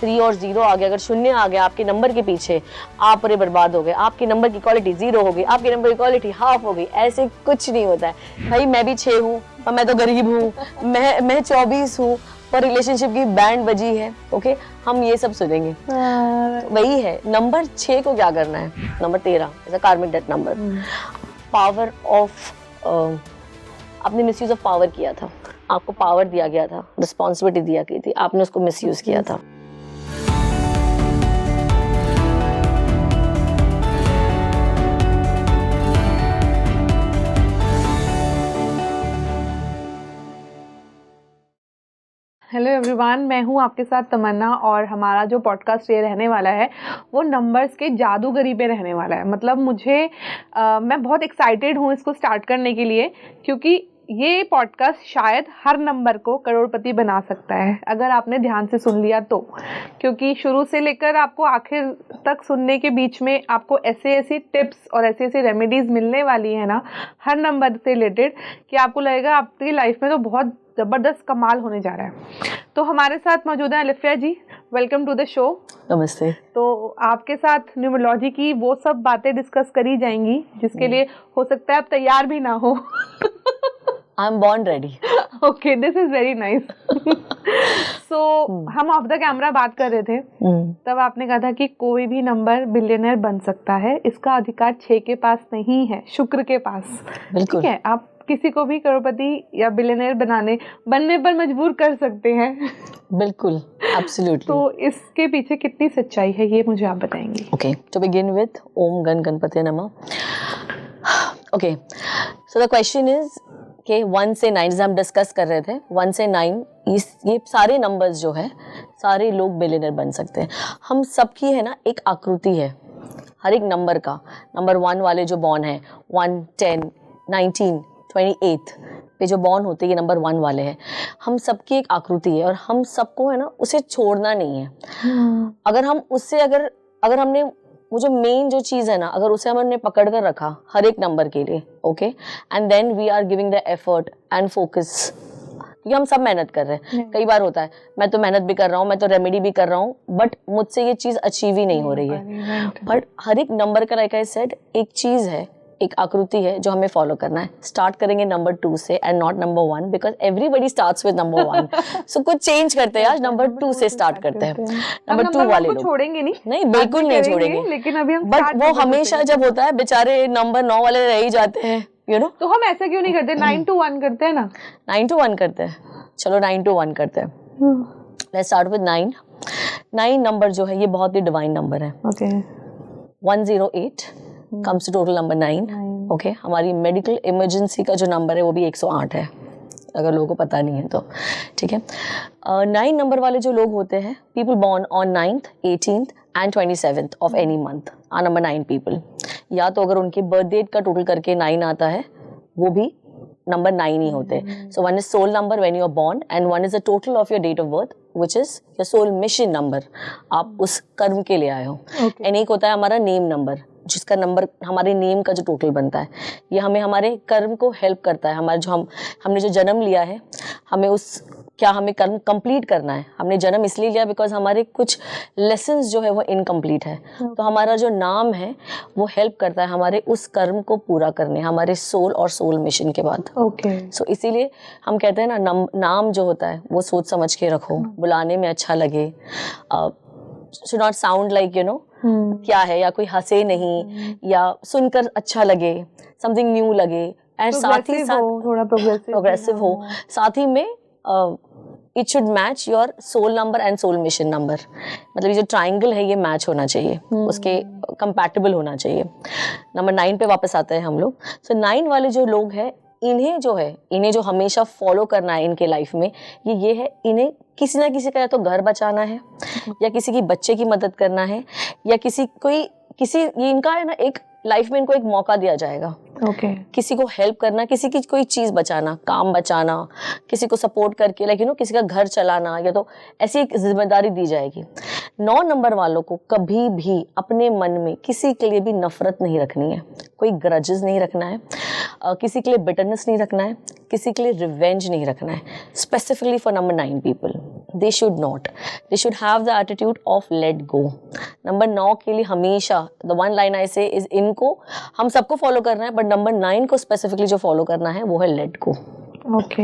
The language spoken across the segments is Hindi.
3 और 0 आ गया, अगर शून्य आ गया आपके नंबर के पीछे, आप पूरे बर्बाद हो गए, आपके नंबर की क्वालिटी 0 हो गई, आपके नंबर की क्वालिटी हाफ हो गई। ऐसे कुछ नहीं होता है भाई। मैं भी 6 हूँ, मैं तो गरीब हूँ, मैं 24 हूँ, पर रिलेशनशिप की बैंड बजी है। ओके, हम ये सब सुनेंगे। तो वही है, नंबर 6 को क्या करना है, नंबर 13 इज अ कार्मिक डेथ नंबर। पावर ऑफ, आपने मिसयूज ऑफ पावर किया था, आपको पावर दिया गया था, रिस्पॉन्सिबिलिटी दिया गई थी, आपने उसको मिसयूज किया था। हेलो एवरीवन, मैं हूँ आपके साथ तमन्ना और हमारा जो पॉडकास्ट ये रहने वाला है वो नंबर्स के जादूगरी पे रहने वाला है। मतलब मैं बहुत एक्साइटेड हूँ इसको स्टार्ट करने के लिए, क्योंकि ये पॉडकास्ट शायद हर नंबर को करोड़पति बना सकता है अगर आपने ध्यान से सुन लिया तो। क्योंकि शुरू से लेकर आपको आखिर तक सुनने के बीच में आपको ऐसे टिप्स और ऐसे रेमेडीज मिलने वाली है ना हर नंबर से रिलेटेड, कि आपको लगेगा आपकी लाइफ में तो बहुत ज़बरदस्त कमाल होने जा रहा है। तो हमारे साथ मौजूद है अलिफिया जी, वेलकम टू द शो। नमस्ते। तो आपके साथ न्यूमरोलॉजी की वो सब बातें डिस्कस करी जाएंगी जिसके लिए हो सकता है आप तैयार भी ना हो। I am born ready. Okay, this is very nice. So हम ऑफ द कैमरा बात कर रहे थे, तब आपने कहा था कि कोई भी नंबर बिलियनर बन सकता है, इसका अधिकार 6 के पास नहीं है, शुक्र के पास। ठीक है, आप किसी को भी करोड़पति या बिलियनर बनने पर मजबूर कर सकते हैं। बिल्कुल, एब्सोल्युटली। तो इसके पीछे कितनी सच्चाई है ये मुझे आप बताएंगे। ओके, टू बिगिन विद ओम गण गणपति नमः। Okay, so the question is कि 1 से 9, जैसे हम डिस्कस कर रहे थे, 1 से 9 ये सारे नंबर्स जो है, सारे लोग बिलियनर बन सकते हैं। हम सबकी है ना एक आकृति है हर एक नंबर का। नंबर 1 वाले जो बॉर्न है, 1, 10, 19, 28 पे जो बॉर्न होते हैं, ये नंबर 1 वाले हैं। हम सबकी एक आकृति है और हम सबको है ना उसे छोड़ना नहीं है। अगर हम उससे अगर हमने वो जो मेन जो चीज़ है ना, अगर उसे हमने पकड़ कर रखा हर एक नंबर के लिए, okay, and then we are giving the effort and focus, क्योंकि हम सब मेहनत कर रहे हैं। कई बार होता है मैं तो मेहनत भी कर रहा हूँ, मैं तो रेमेडी भी कर रहा हूँ, बट मुझसे ये चीज़ अचीव ही नहीं हो रही है। बट हर एक नंबर का, लाइक आई सेड, एक चीज़ है, एक आकृति है जो हमें फॉलो करना है। स्टार्ट करेंगे नंबर 2 से and not number 1, because everybody starts with number 1। सो कुछ चेंज करते हैं, आज नंबर 2 से स्टार्ट करते हैं। नंबर 2 वाले लोग छोड़ेंगे नहीं, बिल्कुल नहीं छोड़ेंगे, लेकिन अभी हम बट वो हमेशा जब होता है बेचारे नंबर 9 वाले रह ही जाते हैं, यू नो। तो हम ऐसा क्यों नहीं करते, 9 to 1 करते हैं ना। 9 to 1 करते हैं, चलो 9 to 1 करते हैं। Let's start with 9। 9 नंबर जो है ये बहुत ही डिवाइन नंबर है। Okay, 108 comes to total number 9। Okay, हमारी मेडिकल इमरजेंसी का जो नंबर है वो भी 108 है, अगर लोगों को पता नहीं है तो। ठीक है, 9 नंबर वाले जो लोग होते हैं, people born on 9th, 18th and 27th of any month are number 9 people. या तो अगर उनके बर्थ डेट का टोटल करके 9 आता है, वो भी नंबर 9 ही होते हैं। So 1 is soul number when you are born and 1 is the total of your date of birth which is your soul mission number, आप उस कर्म के लिए आए हो। एंड एक होता है हमारा नेम नंबर, जिसका नंबर हमारे नेम का जो टोटल बनता है, ये हमें हमारे कर्म को हेल्प करता है। हमारे जो हमने जो जन्म लिया है, हमें कर्म कंप्लीट करना है। हमने जन्म इसलिए लिया बिकॉज हमारे कुछ लेसन्स जो है वो इनकम्प्लीट है। तो हमारा जो नाम है वो हेल्प करता है हमारे उस कर्म को पूरा करने, हमारे सोल और सोल मिशन के बाद। सो इसीलिए हम कहते हैं ना, नाम जो होता है वो सोच समझ के रखो, बुलाने में अच्छा लगे, should not sound like you know क्या है, या कोई हंसे नहीं, या सुनकर अच्छा लगे, समथिंग न्यू लगे, एंड साथ ही साथ थोड़ा प्रोग्रेसिव हो, साथ ही में it should match your soul number and soul mission number. मतलब ये जो ट्राइंगल है ये मैच होना चाहिए, उसके कंपैटिबल होना चाहिए। नंबर 9 पे वापस आते हैं हम लोग। सो 9 वाले जो लोग हैं, इन्हें जो हमेशा फॉलो करना है इनके लाइफ में, ये है, इन्हें किसी ना किसी का या तो घर बचाना है, या किसी की बच्चे की मदद करना है, या ये इनका है ना, एक लाइफ में इनको एक मौका दिया जाएगा। किसी को हेल्प करना, किसी की कोई चीज बचाना, काम बचाना, किसी को सपोर्ट करके, लाइक किसी का घर चलाना, या तो ऐसी एक जिम्मेदारी दी जाएगी। 9 नंबर वालों को कभी भी अपने मन में किसी के लिए भी नफरत नहीं रखनी है, कोई ग्रजेस नहीं रखना है। किसी के लिए बिटरनेस नहीं रखना है, किसी के लिए रिवेंज नहीं रखना है. Specifically for number 9 people, they should not, they should have the attitude of let go. Number 9 के लिए हमेशा द वन लाइन आई से इज, इनको हम सबको फॉलो करना है, बट नंबर 9 को स्पेसिफिकली जो फॉलो करना है वो है let go. Okay.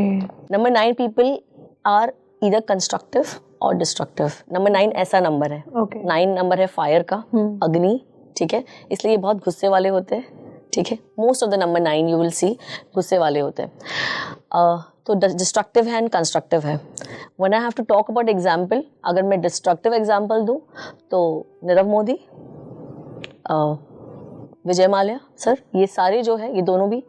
Number 9 people are either constructive और डिस्ट्रक्टिव. नंबर 9 ऐसा नंबर है. ओके. 9 नंबर है फायर का, अग्नि. ठीक है, इसलिए ये बहुत गुस्से वाले होते हैं. ठीक है, most of the number 9 you will see गुस्से वाले होते हैं. तो डिस्ट्रक्टिव है एंड कंस्ट्रक्टिव है. When I have to talk about example, अगर मैं डिस्ट्रक्टिव एग्जाम्पल दूँ तो नीरव मोदी, विजय माल्या सर, ये सारे जो है ये दोनों भी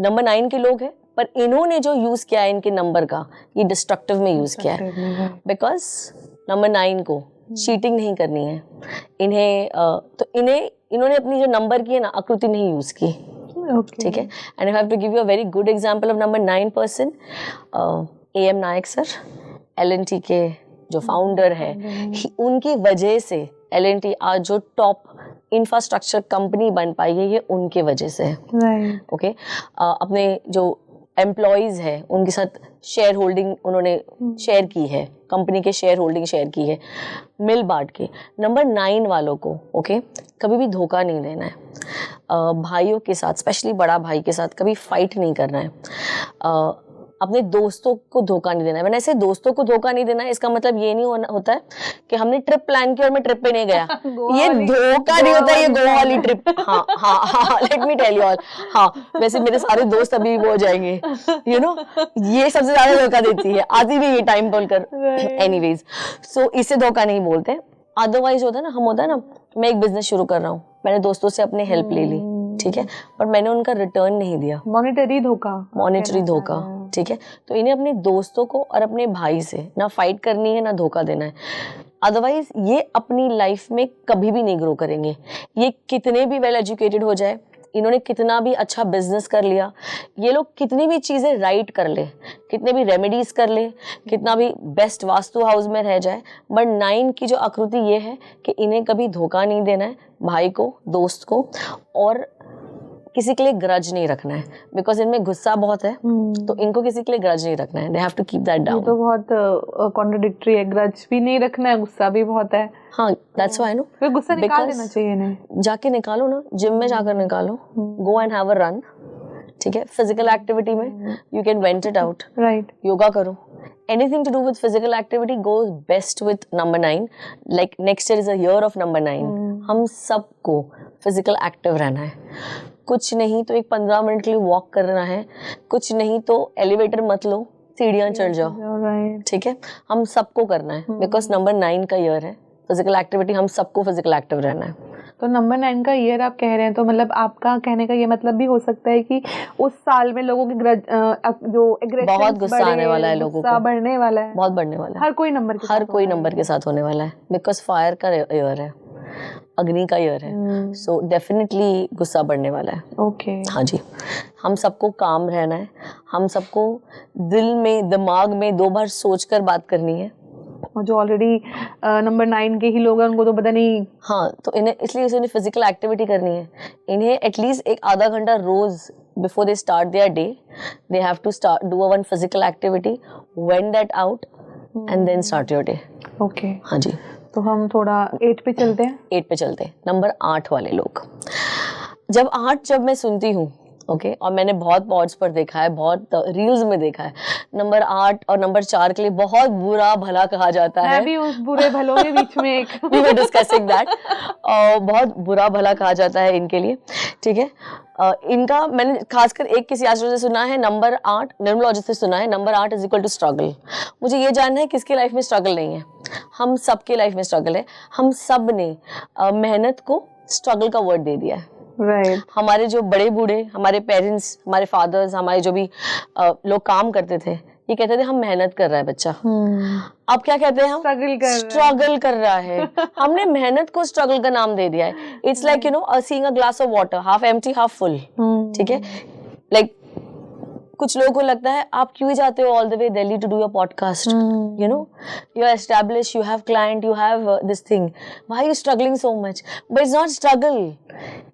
नंबर 9 के लोग हैं, पर इन्होंने जो यूज़ किया है इनके नंबर का, ये डिस्ट्रक्टिव में यूज़ किया है. बिकॉज नंबर 9 को चीटिंग नहीं करनी है. तो इन्होंने अपनी जो नंबर की है ना आकृति नहीं यूज़ की. ठीक है. And I have to give you a very good example of number 9 person, AM Naik sir, L&T के जो फाउंडर है, उनकी वजह से L&T आज जो टॉप इंफ्रास्ट्रक्चर कंपनी बन पाई है, ये उनके वजह से है. ओके. अपने जो एम्प्लॉयज़ है उनके साथ शेयर होल्डिंग उन्होंने शेयर की है, कंपनी के शेयर होल्डिंग शेयर की है, मिल बांट के. नंबर 9 वालों को ओके कभी भी धोखा नहीं देना है. भाइयों के साथ, स्पेशली बड़ा भाई के साथ कभी फाइट नहीं करना है. अपने दोस्तों को धोखा नहीं देना है. मैंने ऐसे दोस्तों को धोखा नहीं देना है, इसका मतलब ये नहीं होता है कि हमने ट्रिप प्लान की और मैं ट्रिप पे नहीं गया. ये धोखा नहीं होता, ये गोवा वाली ट्रिप. हाँ हाँ हाँ, let me tell you all. हाँ, वैसे मेरे सारे दोस्त अभी वो हो जाएंगे, यू नो, ये सबसे ज्यादा धोखा देती है, आती भी ये टाइम बोलकर. एनीवेज, सो इसे धोखा नहीं बोलते. अदरवाइज होता है ना, हम होता है ना, मैं एक बिजनेस शुरू कर रहा हूँ, मैंने दोस्तों से अपने हेल्प ले ली. ठीक है, पर मैंने उनका रिटर्न नहीं दिया. मॉनेटरी धोखा. ठीक है, तो इन्हें अपने दोस्तों को और अपने भाई से ना फाइट करनी है ना धोखा देना है. अदरवाइज ये अपनी लाइफ में कभी भी नहीं ग्रो करेंगे. ये कितने भी वेल एजुकेटेड हो जाए, इन्होंने कितना भी अच्छा बिजनेस कर लिया, ये लोग कितनी भी चीज़ें राइट कर ले, कितने भी रेमेडीज कर ले, कितना भी बेस्ट वास्तु हाउस में रह जाए, बट 9 की जो आकृति ये है कि इन्हें कभी धोखा नहीं देना है भाई को, दोस्त को, और किसी के लिए ग्रज नहीं रखना है. बिकॉज इनमें गुस्सा बहुत है, तो इनको किसी के लिए ग्रज नहीं रखना है. They have to keep that down. तो बहुत कॉन्ट्रडिक्टरी है, ग्रज भी नहीं रखना है, गुस्सा भी बहुत है. हाँ, दैट्स व्हाई नो, फिर गुस्सा निकाल देना चाहिए इन्हें. जाके निकालो ना, जिम में जाकर निकालो, go and have a run. ठीक है, फिजिकल एक्टिविटी में you can went it out. Right. Yoga करो. Anything to do with physical activity goes best with number 9. Like next year is a year of number 9. हम सबको फिजिकल एक्टिव रहना है. कुछ नहीं तो एक 15 मिनट के लिए वॉक करना है, कुछ नहीं तो एलिवेटर मत लो, सीढ़ियाँ चढ़ जाओ. ठीक है, हम सबको करना है, बिकॉज नंबर 9 का ईयर है. फिजिकल एक्टिविटी, हम सबको फिजिकल एक्टिव रहना है. तो नंबर 9 का ईयर आप कह रहे हैं, तो मतलब आपका कहने का ये मतलब भी हो सकता है कि उस साल में लोगों की जो एग्रेशन बहुत गुस्सा आने वाला है, लोगों को बढ़ने वाला है, बहुत बढ़ने वाला है. हर कोई नंबर के साथ होने वाला है, बिकॉज फायर का ईयर है, अग्नि का ईयर है. सो डेफिनेटली गुस्सा बढ़ने वाला है. ओके. हाँ जी, हम सबको काम रहना है, हम सबको दिल में दिमाग में 2 बार सोचकर बात करनी है. और जो ऑलरेडी नंबर 9 के ही लोग हैं उनको तो पता नहीं. हाँ, तो इन्हें इसलिए फिजिकल एक्टिविटी करनी है. इन्हें एटलीस्ट एक आधा घंटा रोज before they start their day, they have to start do one physical activity, vent that out and then start your day. Okay. हाँ जी. तो हम थोड़ा 8 पे चलते हैं. 8 पे चलते हैं. नंबर 8 वाले लोग, जब मैं सुनती हूँ, ओके, और मैंने बहुत पॉड्स पर देखा है, बहुत रील्स में देखा है, नंबर 8 और नंबर 4 के लिए बहुत बुरा भला कहा जाता है. मैं भी उस बुरे भलों के बीच में एक we were discussing that. बहुत बुरा भला कहा जाता है इनके लिए. ठीक है, इनका मैंने खासकर एक किसी एस्ट्रोलॉजर से सुना है, नंबर 8 न्यूमरोलॉजिस्ट से सुना है, number 8 is equal to struggle. मुझे ये जानना है किसकी लाइफ में स्ट्रगल नहीं है. हम सबके लाइफ में स्ट्रगल है. हम सब ने मेहनत को स्ट्रगल का वर्ड दे दिया है. Right. हमारे जो बड़े बूढ़े, हमारे पेरेंट्स, हमारे फादर्स, हमारे जो भी लोग काम करते थे, ये कहते थे हम मेहनत कर रहा है बच्चा. अब क्या कहते हैं हम? स्ट्रगल कर रहा है. हमने मेहनत को स्ट्रगल का नाम दे दिया है. It's like you know seeing a glass of water, half empty half full. ठीक है, लाइक कुछ लोगों को लगता है आप क्यों जाते हो all the way Delhi to do your podcast, you know, you are establish, you have client, you have this thing, why you struggling so much? But it's not struggle.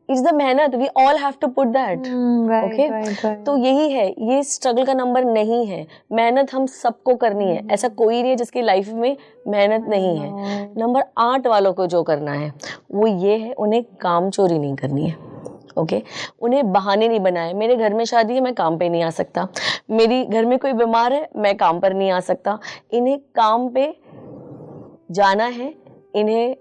It's the मेहनत, we all have to put that, okay. तो यही है, ये स्ट्रगल का नंबर नहीं है, मेहनत हम सबको करनी है, ऐसा कोई नहीं है जिसकी लाइफ में मेहनत नहीं है। नंबर 8 वालों को जो करना है वो ये है, उन्हें काम चोरी नहीं करनी है, ओके। उन्हें बहाने नहीं बनाए, मेरे घर में शादी है मैं काम पे नहीं आ सकता, मेरी घर में कोई बीमार है मैं काम पर नहीं आ सकता। इन्हें काम पे जाना है, इन्हें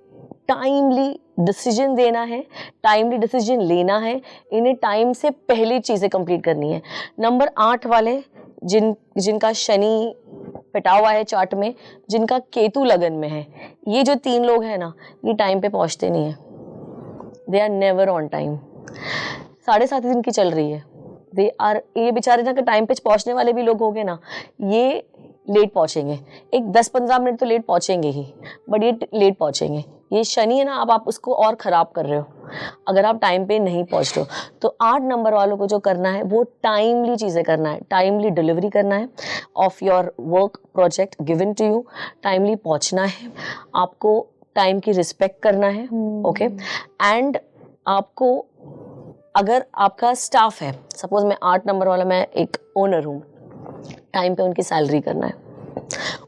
टाइमली डिसीजन देना है, टाइमली डिसीजन लेना है, इन्हें टाइम से पहले चीज़ें कंप्लीट करनी है। नंबर 8 वाले जिनका शनि पिटा हुआ है चार्ट में, जिनका केतु लगन में है, ये जो 3 लोग हैं ना, ये टाइम पे पहुंचते नहीं है, they are never on time. 7.5 दिन की चल रही है, दे आर, ये बेचारे ना, टाइम पे पहुंचने वाले भी लोग होंगे ना, ये लेट पहुंचेंगे, एक 10-15 मिनट तो लेट पहुंचेंगे ही, बट ये लेट पहुंचेंगे। ये शनि है ना, अब आप उसको और ख़राब कर रहे हो अगर आप टाइम पे नहीं पहुंच रहे हो। तो 8 नंबर वालों को जो करना है वो टाइमली चीज़ें करना है, टाइमली डिलीवरी करना है of your work project given to you, timely पहुंचना है, आपको टाइम की रिस्पेक्ट करना है, ओके। एंड आपको, अगर आपका स्टाफ है, सपोज मैं 8 नंबर वाला, मैं एक ओनर हूँ, टाइम पे उनकी सैलरी करना है,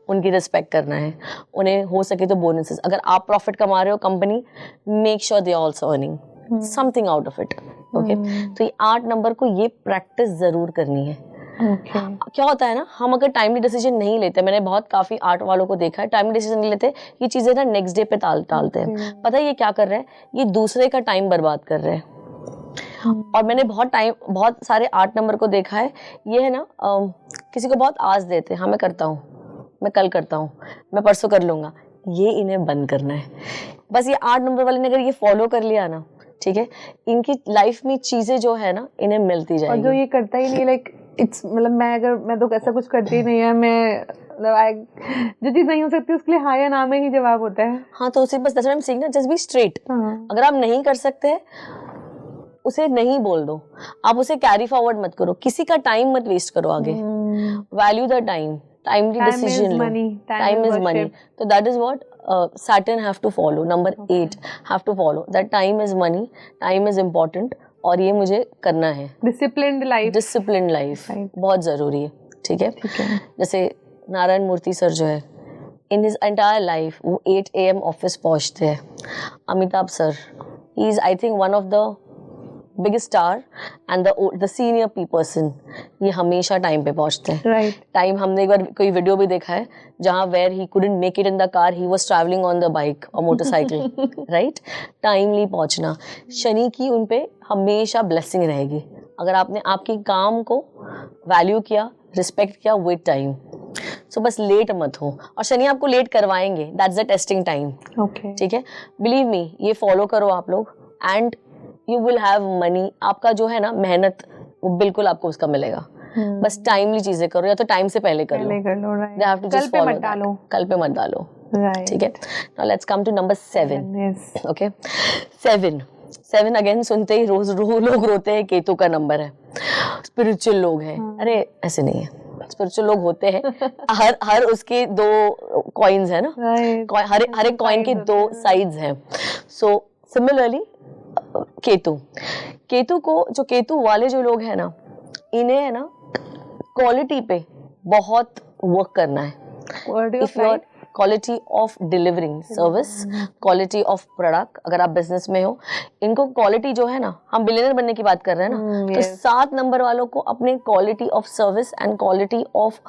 उनकी रिस्पेक्ट करना है, उन्हें हो सके तो बोनसेस, अगर आप प्रॉफिट कमा रहे हो company, make sure they also earning something out of it, okay. तो ये 8 नंबर को ये प्रैक्टिस ज़रूर करनी है। क्या होता है ना, हम अगर टाइमली डिसीजन नहीं लेते, मैंने बहुत काफ़ी 8 वालों को देखा है, टाइमली डिसीजन नहीं लेते, ये चीज़ें ना नेक्स्ट डे पे टालते हैं। पता है ये क्या कर रहे हैं, ये दूसरे का टाइम बर्बाद कर रहे हैं। और मैंने बहुत सारे 8 नंबर को देखा है, ये है ना, किसी को बहुत आस देते हैं, हाँ मैं करता हूँ, मैं कल करता हूँ, मैं परसों कर लूँगा, ये इन्हें बंद करना है। बस ये 8 नंबर वाले ने अगर ये फॉलो कर लिया ना, ठीक है, इनकी लाइफ में चीज़ें जो है ना, इन्हें मिलती जाएगी। और जो ये करता ही नहीं, लाइक इट्स, मतलब मैं तो ऐसा कुछ करती ही नहीं है, मैं जो चीज़ नहीं हो सकती उसके लिए हाँ या ना में ही जवाब होता है। हाँ, तो उसे बस that's what I am saying ना, जस्ट बी स्ट्रेट। अगर आप नहीं कर सकते उसे नहीं बोल दो, आप उसे कैरी फॉरवर्ड मत करो, किसी का टाइम मत वेस्ट करो आगे। Value the time, timely decision लो, टाइम इज मनी। तो that is what Saturn have to follow, number 8 have to follow that time is money, time is important, और ये मुझे करना है। डिसिप्लिन्ड लाइफ बहुत ज़रूरी है, ठीक है। जैसे नारायण मूर्ति सर जो है, इन हिज एंटायर लाइफ वो 8 AM ऑफिस पहुँचते हैं। Amitabh sir, he is I think one of the biggest star and the senior person, ये हमेशा टाइम पे पहुंचते हैं। राइट टाइम, हमने एक बार कोई वीडियो भी देखा है जहाँ where he couldn't make it in the car, he was traveling on the bike और मोटरसाइकिल, राइट। टाइमली पहुंचना, शनि की उन पे हमेशा ब्लेसिंग रहेगी अगर आपने आपकी काम को वैल्यू किया, रिस्पेक्ट किया विद टाइम। सो बस लेट मत हो, और शनि आपको लेट करवाएंगे, that's the testing time, okay, ठीक है। बिलीव मी, ये फॉलो करो आप लोग and you will have money. आपका जो है ना मेहनत, वो बिल्कुल आपको उसका मिलेगा। बस टाइमली चीजें करो, या तो टाइम से पहले कर लो, right. They have to just कल पे follow मत डालो, कल पे मत डालो, right. ठीक है। Now let's come to number 7, yes. Okay. 7 again सुनते ही लोग रोते हैं, केतु का नंबर है, स्पिरिचुअल लोग हैं। अरे ऐसे नहीं है, स्पिरिचुअल लोग होते हैं, हर उसके 2 कॉइन्स है ना, right. हर एक कॉइन के 2 साइड्स हैं। सो सिमिलरली केतु को, जो केतु वाले जो लोग हैं ना, इन्हें है ना क्वालिटी पे बहुत वर्क करना है। If your quality of delivering service, quality of product, अगर आप बिजनेस में हो, इनको क्वालिटी जो है ना, हम बिलियनर बनने की बात कर रहे हैं ना, तो 7 नंबर वालों को अपने quality of service and quality of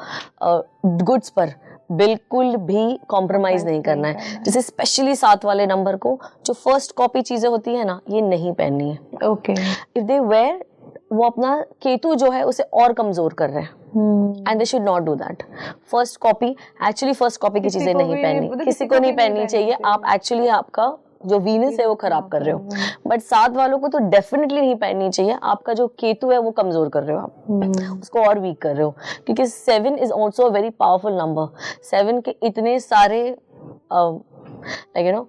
goods पर बिल्कुल भी कॉम्प्रोमाइज नहीं करना है। जैसे स्पेशली 7 वाले नंबर को जो फर्स्ट कॉपी चीजें होती है ना, ये नहीं पहननी है, ओके। इफ दे वेयर, वो अपना केतु जो है उसे और कमजोर कर रहे हैं, and they should not do that. First copy की चीजें नहीं पहननी, किसी को नहीं पहननी चाहिए। आप एक्चुअली आपका जो वीनस है वो खराब कर रहे हो, बट 7 वालों को तो डेफिनेटली नहीं पहननी चाहिए। आपका जो केतु है वो कमजोर कर रहे हो आप, उसको और वीक कर रहे हो, क्योंकि 7 is also a very powerful number. 7 के इतने सारे like you know,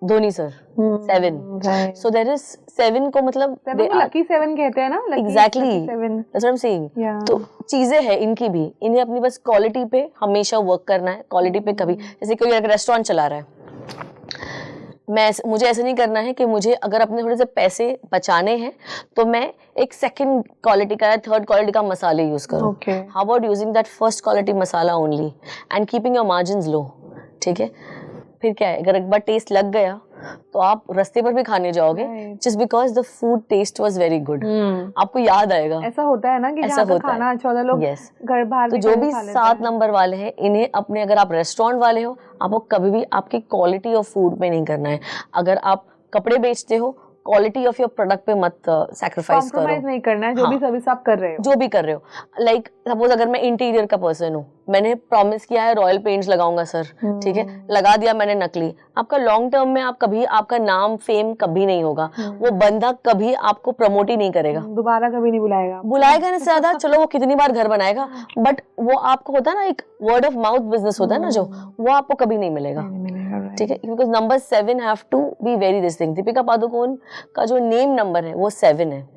Dhoni sir 7, so there is 7 को मतलब लकी 7 कहते हैं ना, exactly that's what I am saying. तो चीजें हैं इनकी भी, इन्हें अपनी बस क्वालिटी पे हमेशा वर्क करना है, क्वालिटी पे कभी, जैसे कोई रेस्टोरेंट चला रहा है, मुझे ऐसे नहीं करना है कि मुझे अगर अपने थोड़े से पैसे बचाने हैं तो मैं एक सेकंड क्वालिटी का या थर्ड क्वालिटी का मसाले यूज करूँ. How about using that first quality masala only and keeping your margins low. ठीक है, फिर क्या है, अगर एक बार टेस्ट लग गया तो आप रास्ते पर भी खाने जाओगे just because the food taste was very good. आपको याद आएगा. ऐसा होता है ना कि जहाँ का खाना अच्छा होता है लोग घर बाहर तो जो भी 7 नंबर वाले हैं इन्हें अपने, अगर आप रेस्टोरेंट वाले हो, आपको कभी भी आपकी क्वालिटी ऑफ फूड में नहीं करना है. अगर आप कपड़े बेचते हो, क्वालिटी ऑफ योर प्रोडक्ट पे मत सैक्रिफाइस करो. कॉम्प्रोमाइज नहीं करना है. जो भी सर्विस आप कर रहे हो, जो भी कर रहे हो. लाइक सपोज अगर मैं इंटीरियर का पर्सन हूँ, मैंने प्रॉमिस किया है रॉयल पेंट्स लगाऊंगा सर, ठीक है, लगा दिया मैंने नकली. आपका लॉन्ग टर्म में आप कभी, आपका नाम फेम कभी नहीं होगा. वो बंदा कभी आपको प्रमोट ही नहीं करेगा, दोबारा कभी नहीं बुलाएगा नहीं ज्यादा. चलो वो कितनी बार घर बनाएगा, बट वो आपको होता है ना एक वर्ड ऑफ माउथ बिजनेस होता है ना, जो वो आपको कभी नहीं मिलेगा. ठीक है, because number 7 have to be very this thing. Deepika Padukone का जो नेम नंबर है वो 7 है.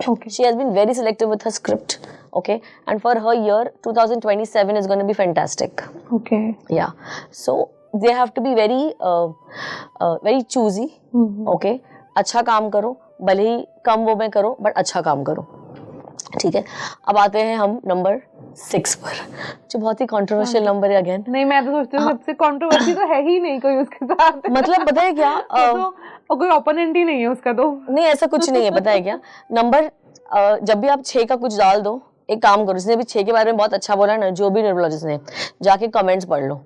She has been very selective with her script, okay, and for her year 2027 is going to be fantastic. Okay. Yeah, so they have to be very very choosy. Okay, अच्छा काम करो, भले ही कम वो में करो, बट अच्छा काम करो. ठीक है, अब आते हैं हम नंबर 6 पर, जो बहुत ही कंट्रोवर्शियल नंबर है. अगेन नहीं, मैं तो सोचती हूँ सबसे कंट्रोवर्सी तो है ही नहीं कोई उसके साथ. मतलब पता है क्या, तो कोई ओपोनेंट ही नहीं है उसका. तो नहीं, ऐसा कुछ नहीं है. पता है क्या, नंबर जब भी आप 6 का कुछ डाल दो, एक काम करो, जिसने भी 6 के बारे में बहुत अच्छा बोला ना, जो भी न्यूरोलॉजिस्ट ने, जाके कमेंट्स पढ़ लो.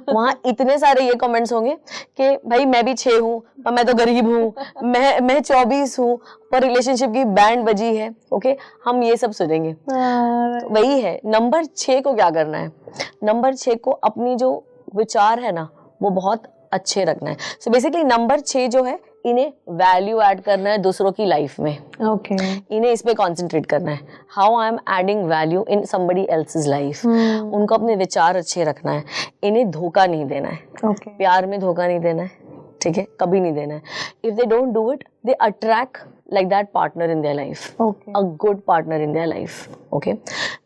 वहाँ इतने सारे ये कमेंट्स होंगे कि भाई मैं भी 6 हूँ पर मैं तो गरीब हूँ, मैं 24 हूँ पर रिलेशनशिप की बैंड बजी है. ओके, हम ये सब सुनेंगे. तो वही है, नंबर 6 को क्या करना है, नंबर 6 को अपनी जो विचार है ना वो बहुत अच्छे रखना है. सो बेसिकली नंबर 6 जो है, इन्हें वैल्यू ऐड करना है दूसरों की लाइफ में. ओके, इन्हें इस पे कंसंट्रेट करना है. How I am adding value in somebody else's life. उनको अपने विचार अच्छे रखना है. इन्हें धोखा नहीं देना है. प्यार में धोखा नहीं देना है. ठीक है, कभी नहीं देना है. If they don't do it, they attract like that partner in their life. Okay. A good partner in their life. Okay.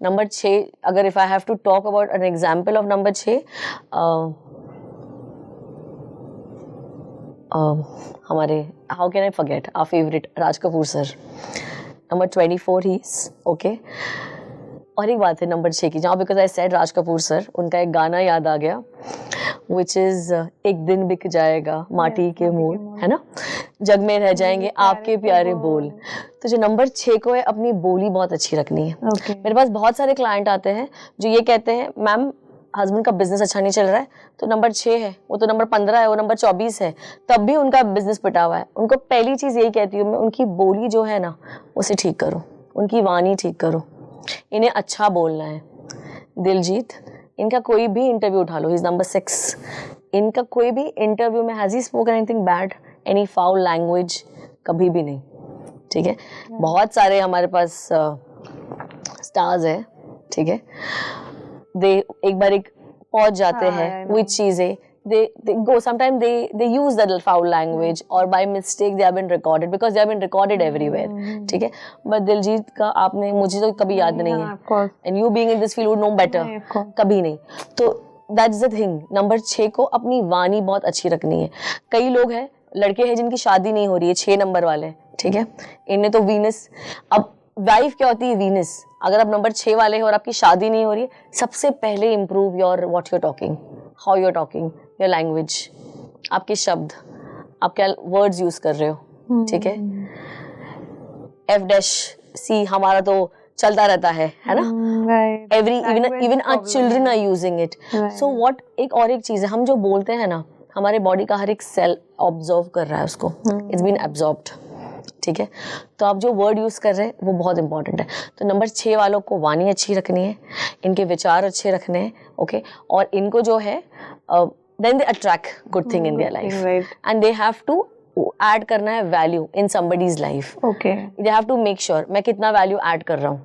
Number 6, अगर if I have to talk about an example of number 6, हमारे, how can I forget our favorite Raj Kapoor sir. Number 24 he is. Okay. और एक बात है नंबर 6 की, जहाँ because I said Raj Kapoor sir, उनका एक गाना याद आ गया, which is एक दिन बिक जाएगा माटी के मोल, है ना, जग में रह जाएंगे आपके प्यारे बोल. तो जो नंबर 6 को है, अपनी बोली बहुत अच्छी रखनी है. मेरे पास बहुत सारे क्लाइंट आते हैं जो ये कहते हैं, मैम हस्बैंड का बिजनेस अच्छा नहीं चल रहा है, तो नंबर 6 है, वो तो नंबर 15 है, वो नंबर 24 है, तब भी उनका बिजनेस पिटा हुआ है. उनको पहली चीज़ यही कहती हूँ मैं, उनकी बोली जो है ना उसे ठीक करो, उनकी वाणी ठीक करो, इन्हें अच्छा बोलना है. दिलजीत, इनका कोई भी इंटरव्यू उठा लो, इज नंबर 6, इनका कोई भी इंटरव्यू में has he spoken anything bad, any foul language, कभी भी नहीं. ठीक है, बहुत सारे हमारे पास स्टार्स है. ठीक है, दे एक बार एक पहुंच जाते हैं विच चीजें, they go sometimes they use that foul language or by mistake they have been recorded because they have been recorded everywhere. ठीक है, but दिलजीत का आपने, मुझे तो कभी याद नहीं है, and you being in this field would know better. कभी नहीं. तो that's the thing, नंबर 6 को अपनी वाणी बहुत अच्छी रखनी है. कई लोग हैं, लड़के हैं जिनकी शादी नहीं हो रही है, 6 नंबर वाले. ठीक है, इन्हें तो वीनस, अब वाइफ क्या होती है, वीनस. अगर आप नंबर 6 वाले हो और आपकी शादी नहीं हो रही है, सबसे पहले improve your what you are talking, how you are talking, your language, आपके शब्द, आप क्या वर्ड्स यूज कर रहे हो. ठीक है, F-C हमारा तो चलता रहता है ना, every even our children are using it. So what, एक और एक चीज है, हम जो बोलते हैं ना, हमारे बॉडी का हर एक सेल ऑब्जर्व कर रहा है उसको, इट्स बीन एब्जॉर्ब्ड. ठीक है, तो आप जो वर्ड यूज कर रहे हैं वो बहुत इंपॉर्टेंट है. तो नंबर 6 वालों को वाणी अच्छी रखनी है, इनके विचार अच्छे रखने हैं. ओके, और इनको जो है then they attract good thing in their life, and they have to add करना है value in somebody's life. Okay, they have to make sure मैं कितना value add कर रहा हूँ,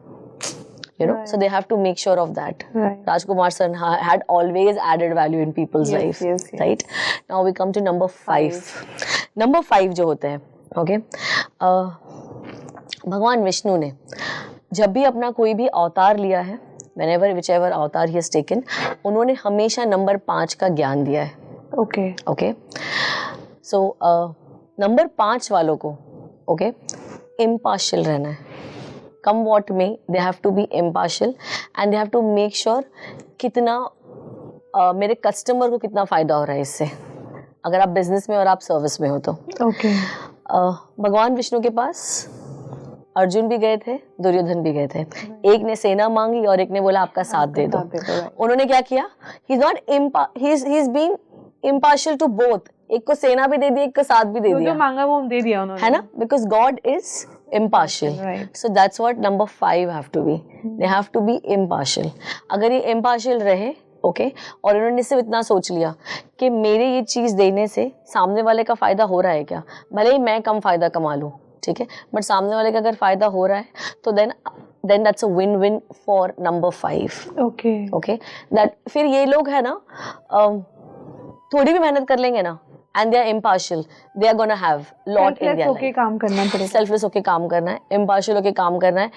you know, so they have to make sure of that. Rajkumar sir had always added value in people's life. Right, now we come to number 5. Number 5 जो होते हैं, okay, भगवान विष्णु ने जब भी अपना कोई भी अवतार लिया है, whenever whichever avatar he has taken, उन्होंने हमेशा नंबर 5 का ज्ञान दिया है. ओके. सो नंबर 5 वालों को ओके इम्पार्शियल रहना है. Come what may they have to be impartial and they have to make sure कितना मेरे कस्टमर को कितना फ़ायदा हो रहा है इससे, अगर आप बिजनेस में और आप सर्विस में हो तो. ओके. भगवान विष्णु के पास अर्जुन भी गए थे, दुर्योधन भी गए थे. एक ने सेना मांगी और एक ने बोला आपका साथ दे दो. उन्होंने क्या किया? He is being impartial to both. एक को सेना भी दे दी, एक को साथ भी दे दिया. जो मांगा वो दे दिया उन्होंने, है ना? Because God is impartial. So that's what number 5 have to be. They have to be impartial. अगर ये impartial रहे ओके और इन्होंने सिर्फ इतना सोच लिया कि मेरे ये चीज़ देने से सामने वाले का फ़ायदा हो रहा है क्या, भले ही मैं कम फ़ायदा कमा लूँ, ठीक है, बट सामने वाले का अगर फ़ायदा हो रहा है तो then that's a win win for number 5. Okay that फिर ये लोग है ना थोड़ी भी मेहनत कर लेंगे ना and they are impartial, they are gonna have lot in their life. काम करना पड़ेगा, सेल्फलेस होके काम करना है, इम्पार्शियल होके काम करना है.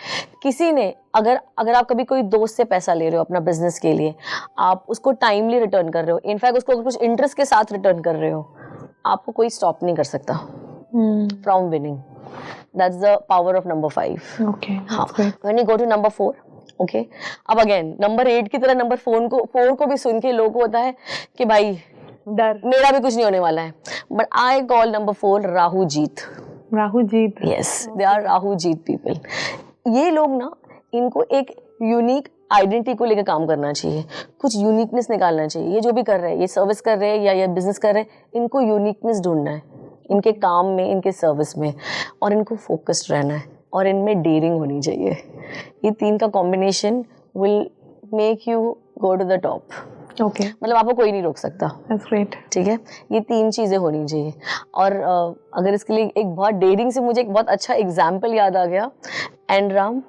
किसी ने अगर आप कभी कोई दोस्त से पैसा ले रहे हो अपना बिजनेस के लिए, आप उसको टाइमली रिटर्न कर रहे हो, इनफैक्ट उसको अगर कुछ इंटरेस्ट के साथ रिटर्न कर रहे हो, आपको कोई स्टॉप नहीं कर सकता from winning. That's the power of number 5. Okay. हाँ. When you go to number 4 okay, अब अगेन नंबर 8 की तरह नंबर 4 को भी सुन के लोगों को होता है कि भाई डर, मेरा भी कुछ नहीं होने वाला है. But I call number 4 Rahu जीत. यस, दे आर राहु जीत पीपल. ये लोग ना, इनको एक यूनिक आइडेंटिटी को लेकर काम करना चाहिए, कुछ यूनिकनेस निकालना चाहिए. ये जो भी कर रहे हैं, ये सर्विस कर रहे हैं या बिजनेस कर रहे हैं, इनको यूनिकनेस ढूंढना है इनके काम में, इनके सर्विस में, और इनको फोकस्ड रहना है और इनमें डेयरिंग होनी चाहिए. ये 3 का combination will make you go to the top. Okay. मतलब आपको कोई नहीं रोक सकता. That's great. ठीक है, ये 3 चीज़ें होनी चाहिए. और अगर इसके लिए एक बहुत डेयरिंग से मुझे एक बहुत अच्छा एग्जाम्पल याद आ गया. एंड्राम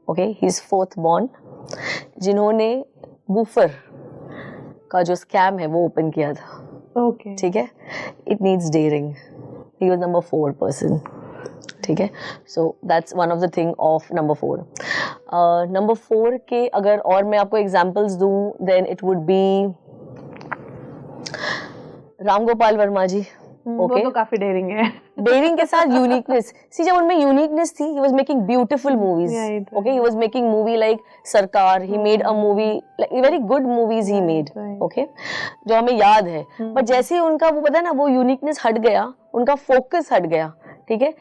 okay, he is 4th born, जिन्होंने बूफर का जो स्कैम है वो ओपन किया था. ओके. ठीक है, it needs daring. He was number 4 person. ठीक है, so that's one of the thing of number 4. Number 4 के अगर और मैं आपको एग्जांपल्स दूं, then it would be Ram Gopal Varma ji. वो तो काफी डेयरिंग है. डेयरिंग के साथ यूनिकनेस. सी, जब उनमें यूनिकनेस थी, he was making beautiful movies. Okay, he was making movie like Sarkar. He made a movie like very good movies he made. Okay, जो हमें याद है. बट जैसे ही उनका वो पता है ना, वो यूनिकनेस हट गया, उनका फोकस हट गया. ठीक है,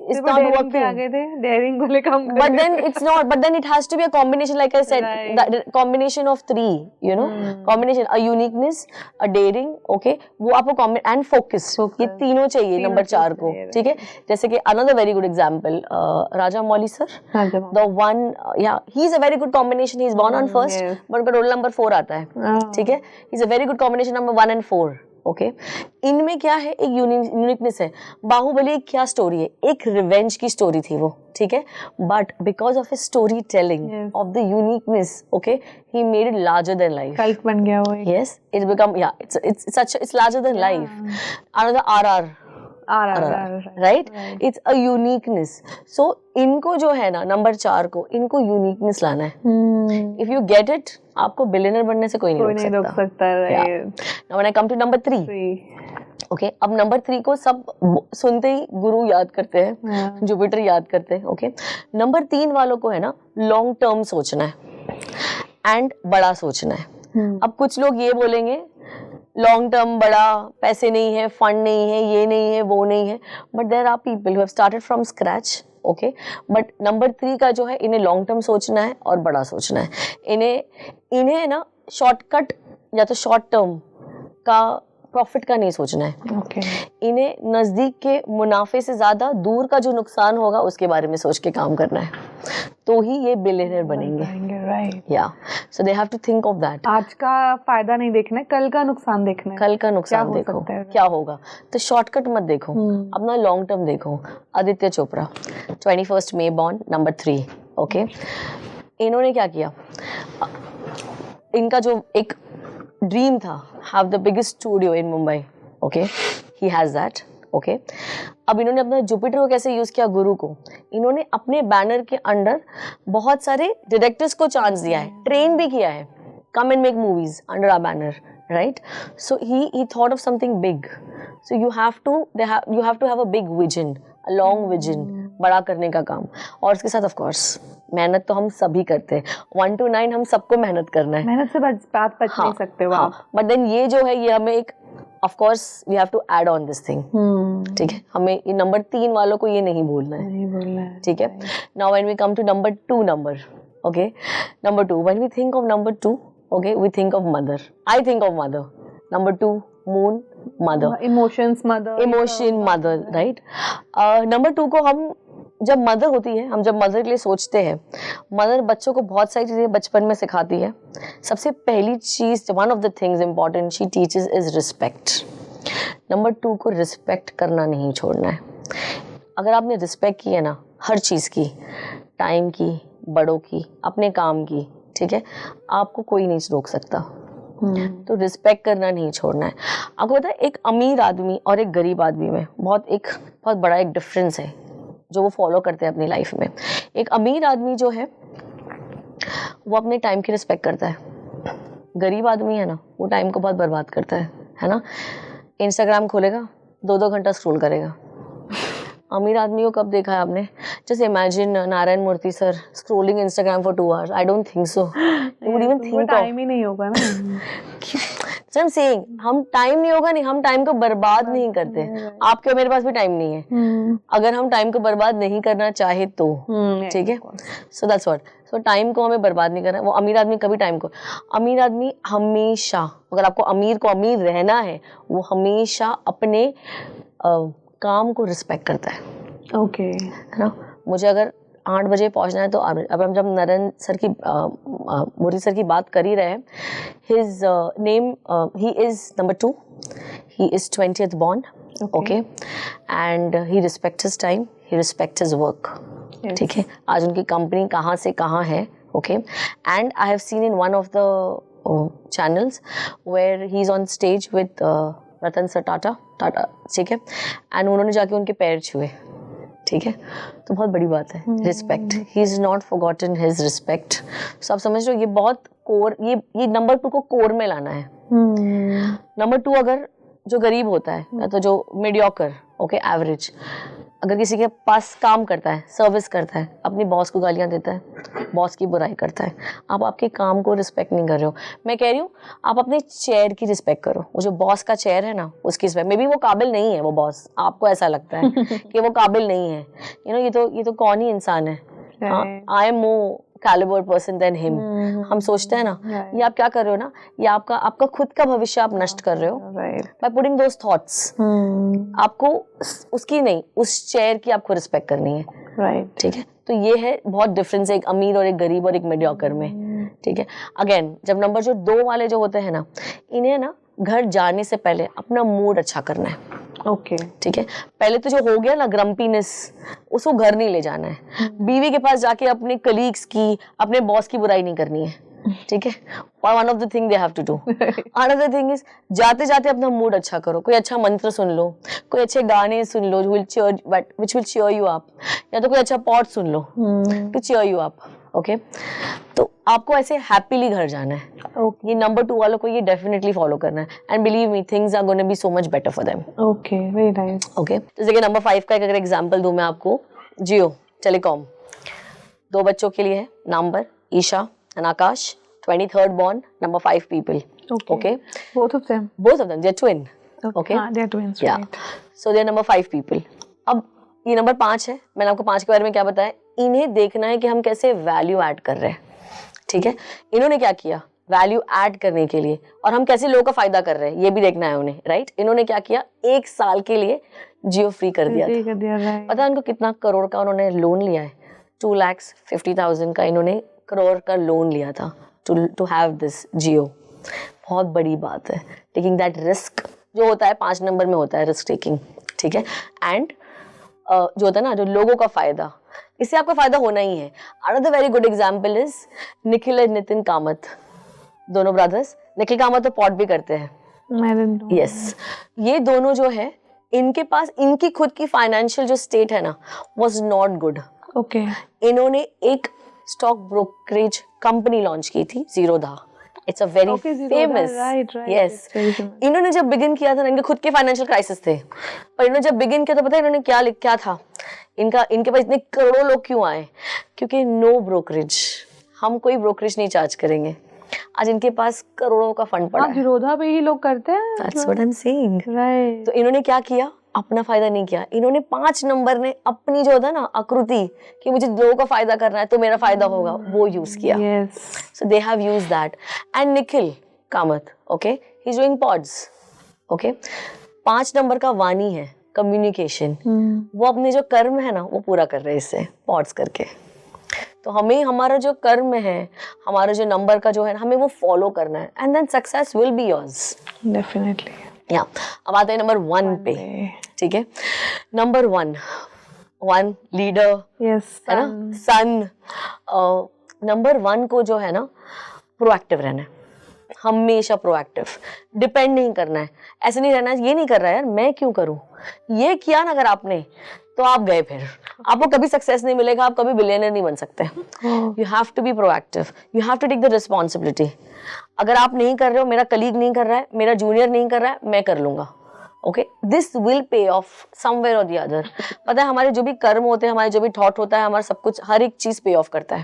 it's not working. Daring को लेकर हम but then it's not. But then it has to be a combination, like I said, the combination of 3. You know, combination, a uniqueness, a daring. Okay, वो आपको and focus. ये तीनों चाहिए नंबर 4 को. ठीक है, जैसे कि another very good example, Rajamouli sir. The one, yeah, he's a very good combination. He's born on 1st, but उनका रोल नंबर 4 आता है. ठीक है, he's a very good combination number 1 and 4. Okay, इनमें क्या है, एक यूनिकनेस है. बाहुबली एक क्या स्टोरी है, एक रिवेंज की स्टोरी थी वो. ठीक है, but because of his story telling, of the uniqueness, okay, he made it larger than life. Cult बन गया वो. यस, इट्स बिकम, या it's larger than life. Another RR, right, it's a uniqueness. So इनको जो है ना, नंबर 4 को, इनको यूनिकनेस लाना है. इफ यू गेट इट, आपको बिलियनर बनने से कोई नहीं रोक सकता. Now when I come to number 3, okay, अब नंबर 3 को सब सुनते ही गुरु याद करते हैं, जुपिटर याद करते हैं. ओके, नंबर 3 वालों को है ना, लॉन्ग टर्म सोचना है एंड बड़ा सोचना है. अब कुछ लोग ये बोलेंगे, लॉन्ग टर्म बड़ा, पैसे नहीं है, फंड नहीं है, ये नहीं है, वो नहीं है. But there are people who have started from scratch. Okay, but number 3 का जो है, इन्हें लॉन्ग टर्म सोचना है और बड़ा सोचना है. इन्हें ना शॉर्टकट या तो शॉर्ट टर्म का प्रॉफिट का नहीं सोचना है. इन्हें नजदीक के मुनाफे से ज्यादा दूर का जो नुकसान होगा उसके बारे में सोच के काम करना है, तो ही ये बिलियनर बनेंगे. Yeah so they have to think of that. आज का फायदा नहीं देखना है, कल का नुकसान देखना है. कल का नुकसान देखो क्या होगा. तो शॉर्टकट मत देखो, अपना लॉन्ग टर्म देखो. Aditya Chopra, 21st May born, number 3. Okay, इन्होंने क्या किया, इनका जो एक ड्रीम था, have the biggest studio in Mumbai. Okay, he has that. Okay, अब इन्होंने अपना जुपिटर को कैसे यूज किया, गुरु को. इन्होंने अपने बैनर के अंडर बहुत सारे डायरेक्टर्स को चांस दिया है, ट्रेन भी किया है, come and make movies under our banner. right? So he thought of something big. So you have to have a big vision, a long vision, बड़ा करने का काम. और उसके साथ of course मेहनत तो हम सभी करते हैं. 1 to 9 हम सबको मेहनत करना है. मेहनत से बात बच नहीं सकते हो आप. But then ये जो है ये हमें एक of course we have to add on this thing. ठीक है, हमें ये नंबर 3 वालों को ये नहीं भूलना है. ठीक है. Now when we come to number 2 number, okay, number 2, when we think of number 2, okay, we think of mother. I think of mother. Number 2, moon, mother. Emotions, mother. Emotion, mother, right? Number 2 को हम जब मदर होती है, हम जब मदर के लिए सोचते हैं, मदर बच्चों को बहुत सारी चीज़ें बचपन में सिखाती है. सबसे पहली चीज़, one of the things important she teaches is respect. Number 2 को रिस्पेक्ट करना नहीं छोड़ना है. अगर आपने रिस्पेक्ट की है ना हर चीज़ की, टाइम की, बड़ों की, अपने काम की, ठीक है, आपको कोई नहीं रोक सकता. तो रिस्पेक्ट करना नहीं छोड़ना है. आपको पता है एक अमीर आदमी और एक गरीब आदमी में बहुत बड़ा एक डिफरेंस है जो वो फॉलो करते हैं अपनी लाइफ में. एक अमीर आदमी जो है वो अपने टाइम की रिस्पेक्ट करता है. गरीब आदमी है ना वो टाइम को बहुत बर्बाद करता है ना. इंस्टाग्राम खोलेगा 2-2 घंटा स्क्रॉल करेगा. अमीर आदमी को कब देखा है आपने? Just imagine Narayana Murthy sir scrolling Instagram for 2 hours. I don't think so. Time ही नहीं होगा ना. So I'm saying, हम टाइम नहीं होगा नहीं, हम टाइम को बर्बाद नहीं करते. आपके और मेरे पास भी टाइम नहीं है. अगर हम टाइम को बर्बाद नहीं करना चाहे तो ठीक है. So that's what. So time को हमें बर्बाद नहीं करना. वो अमीर आदमी कभी टाइम को, अमीर आदमी हमेशा, अगर आपको अमीर को अमीर रहना है, वो हमेशा अपने काम को रिस्पेक्ट करता है. ओके है ना. मुझे अगर 8 बजे पहुंचना है तो अब हम जब नरेंद्र सर की मूर्ति सर की बात कर ही रहे हैं, his name, he is number 2, he is 20th born, okay, and he respect his time, he respect his work. ठीक है. आज उनकी कंपनी कहाँ से कहाँ है. ओके. And I have seen in one of the channels where he is on stage with Ratan sir Tata. ठीक है. एंड उन्होंने जाके उनके पैर छुए. ठीक है. तो बहुत बड़ी बात है. Respect, he is not forgotten his respect. So आप समझ रहे हो, ये बहुत कोर, ये नंबर 2 को कोर में लाना है. नंबर 2 अगर जो गरीब होता है या तो जो मीडियोकर, ओके, एवरेज, अगर किसी के पास काम करता है, सर्विस करता है, अपनी बॉस को गालियां देता है, बॉस की बुराई करता है, आप आपके काम को रिस्पेक्ट नहीं कर रहे हो. मैं कह रही हूँ आप अपने चेयर की रिस्पेक्ट करो. वो जो बॉस का चेयर है ना उसकी रिस्पेक्ट. मे बी वो काबिल नहीं है वो बॉस, आपको ऐसा लगता है कि वो काबिल नहीं है. ये तो कौन ही इंसान है. I am more calibre person than him. हम सोचते हैं ना, ये आप क्या कर रहे हो ना, ये आपका खुद का भविष्य आप नष्ट कर रहे हो बाय पुटिंग दोस थॉट्स. आपको उसकी नहीं, उस चेयर की आपको रिस्पेक्ट करनी है. राइट. ठीक है. तो ये है बहुत डिफरेंस है एक अमीर और एक गरीब और एक मीडियोकर में. ठीक है. अगेन जब नंबर जो 2 वाले जो होते हैं ना, इन्हें ना घर जाने से पहले अपना मूड अच्छा करना है. ओके. ठीक है. पहले तो जो हो गया ना ग्रम्पीनेस, उसको घर नहीं ले जाना है. बीवी के पास जाके अपने कलीग्स की, अपने बॉस की बुराई नहीं करनी है. ठीक है. One of the thing they have to do. Another thing is जाते जाते अपना मूड अच्छा करो. कोई अच्छा मंत्र सुन लो, कोई अच्छे गाने सुन लो which will cheer you up, या तो कोई अच्छा pot soon low to cheer you up. Okay. तो आपको ऐसे हैप्पीली घर जाना है. ये नंबर 2 वालों को ये डेफिनेटली फॉलो करना है. And believe me, things are gonna be so much better for them. Okay, very nice. Okay. जैसे कि नंबर 5 का अगर एग्जांपल दूं मैं आपको, जियो टेलीकॉम, 2 बच्चों के लिए है. Number Isha and Akash, 23rd born, number 5 people. Okay. Both of them, they're twin. Okay. They're twins. Yeah. Right. So they're number 5 people. अब ये नंबर 5 है. मैंने आपको 5 के बारे में क्या बताया. इन्हें देखना है कि हम कैसे वैल्यू ऐड कर रहे हैं. ठीक है. इन्होंने क्या किया वैल्यू ऐड करने के लिए, और हम कैसे लोगों का फायदा कर रहे हैं ये भी देखना है उन्हें. राइट. इन्होंने क्या किया, 1 साल के लिए जियो फ्री कर दिया था. पता है उनको कितना करोड़ का उन्होंने लोन लिया है. 2,50,000 का इन्होंने करोड़ का लोन लिया था to have this जियो. बहुत बड़ी बात है. टेकिंग दैट रिस्क जो होता है 5 नंबर में होता है, रिस्क टेकिंग. ठीक है. एंड जो होता है ना, जो लोगों का फायदा, इससे आपका फायदा होना ही है. Another very good example is Nikhil and Nitin Kamat, दोनों ब्रदर्स. निखिल कामत तो पॉट भी करते हैं. यस. ये दोनों जो है, इनके पास इनकी खुद की फाइनेंशियल जो स्टेट है ना वॉज नॉट गुड. ओके. इन्होंने एक स्टॉक ब्रोकरेज कंपनी लॉन्च की थी, Zerodha. It's a very Okay, Zerodha, famous, right. Yes. It's very famous. इन्होंने जब बिगिन किया था ना, इनके खुद के फाइनेंशियल क्राइसिस थे, पर इन्होंने जब बिगिन किया तो पता है इन्होंने क्या था, इनके पास इतने करोड़ों लोग क्यों आए? क्योंकि नो ब्रोकरेज, हम कोई ब्रोकरेज नहीं चार्ज करेंगे। आज इनके पास करोड़ों का फंड पड़ा हाँ, है। जीरोधा पे ही लोग करते हैं। That's what I'm saying. Right. तो इन्होंने क्या किया, अपना फायदा नहीं किया, इन्होंने 5 नंबर ने अपनी जो होता है ना आकृति कि मुझे लोगों का फायदा करना है तो मेरा फायदा होगा, वो यूज किया। Yes. So they have used that. And Nikhil Kamath, okay, he's doing pods, okay. 5 number का वाणी है, कम्युनिकेशन, वो अपने जो कर्म है ना वो पूरा कर रहे हैं इससे पॉड्स करके। तो हमें हमारा जो कर्म है, हमारा जो नंबर का जो है, हमें वो फॉलो करना है, and then success will be yours. Definitely. या अब आते हैं नंबर 1 पे, ठीक है। Number 1 leader, Yes. है ना, सन। नंबर 1 को जो है ना प्रोएक्टिव रहना है, हमेशा प्रोएक्टिव, डिपेंड नहीं करना है, ऐसे नहीं रहना है, ये नहीं कर रहा है यार मैं क्यों करूं, ये किया ना अगर आपने तो आप गए, फिर आपको कभी सक्सेस नहीं मिलेगा, आप कभी बिलियनर नहीं बन सकते। You have to be proactive, you have to take the responsibility. अगर आप नहीं कर रहे हो, मेरा कलीग नहीं कर रहा है, मेरा जूनियर नहीं कर रहा है, मैं कर लूंगा, okay, this will pay of somewhere और द अदर। पता है हमारे जो भी कर्म होते हैं, हमारे जो भी थॉट होता है, हमारा सब कुछ, हर एक चीज पे ऑफ करता है,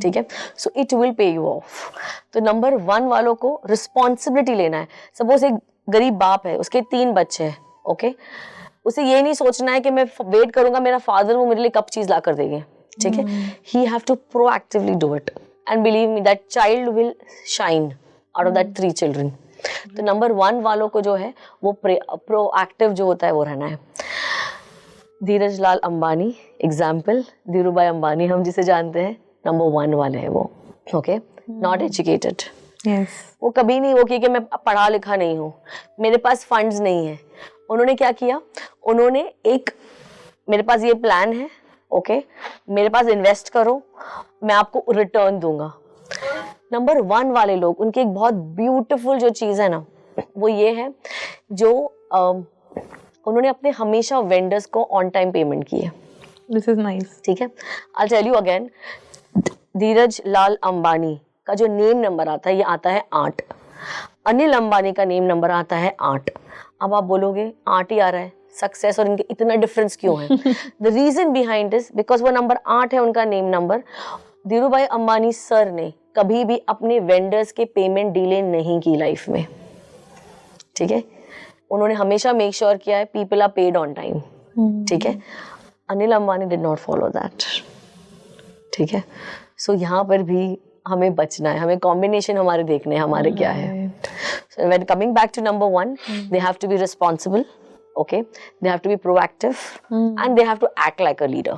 ठीक है। So it will pay you of. तो नंबर 1 वालों को रिस्पॉन्सिबिलिटी लेना है। सपोज एक गरीब बाप है, उसके 3 बच्चे हैं, ओके, उसे ये नहीं सोचना है कि मैं वेट करूंगा मेरा फादर वो मेरे लिए कब चीज ला कर देंगे, ठीक है। He have to proactively do it and believe me that child will shine out of that 3 children. तो नंबर 1 वालों को जो है वो प्रोएक्टिव जो होता है वो रहना है। धीरज लाल अंबानी एग्जाम्पल, धीरू भाई अंबानी हम जिसे जानते हैं, नंबर 1 वाले हैं वो, ओके, नॉट एजुकेटेड। Yes. वो कभी नहीं वो कि मैं पढ़ा लिखा नहीं हूँ, मेरे पास फंड्स नहीं है। उन्होंने क्या किया, उन्होंने एक, मेरे पास ये प्लान है, ओके, मेरे पास इन्वेस्ट करो, मैं आपको रिटर्न दूंगा। नंबर 1 वाले लोग, उनकी एक बहुत ब्यूटीफुल जो चीज़ है ना वो ये है, जो उन्होंने अपने हमेशा वेंडर्स को ऑन टाइम पेमेंट की है। This is nice. ठीक है, आई टेल यू अगेन, धीरज लाल अंबानी का जो नेम नंबर आता है ये आता है 8, अनिल अंबानी का नेम नंबर आता है 8। अब आप बोलोगे 8 ही आ रहा है, सक्सेस और इनके इतना डिफरेंस क्यों है? The reason behind this, because वो नंबर 8 है उनका नेम नंबर। धीरू भाई अंबानी सर ने कभी भी अपने वेंडर्स के पेमेंट डिले नहीं की लाइफ में, ठीक है। उन्होंने हमेशा मेक श्योर किया है people are paid on time, ठीक है। Anil Ambani did not follow that, ठीक है। सो यहाँ पर भी हमें बचना है, हमें कॉम्बिनेशन हमारे देखने हैं हमारे क्या है। So when coming back to number 1, they have to be responsible, okay, they have to be proactive, and they have to act like a leader.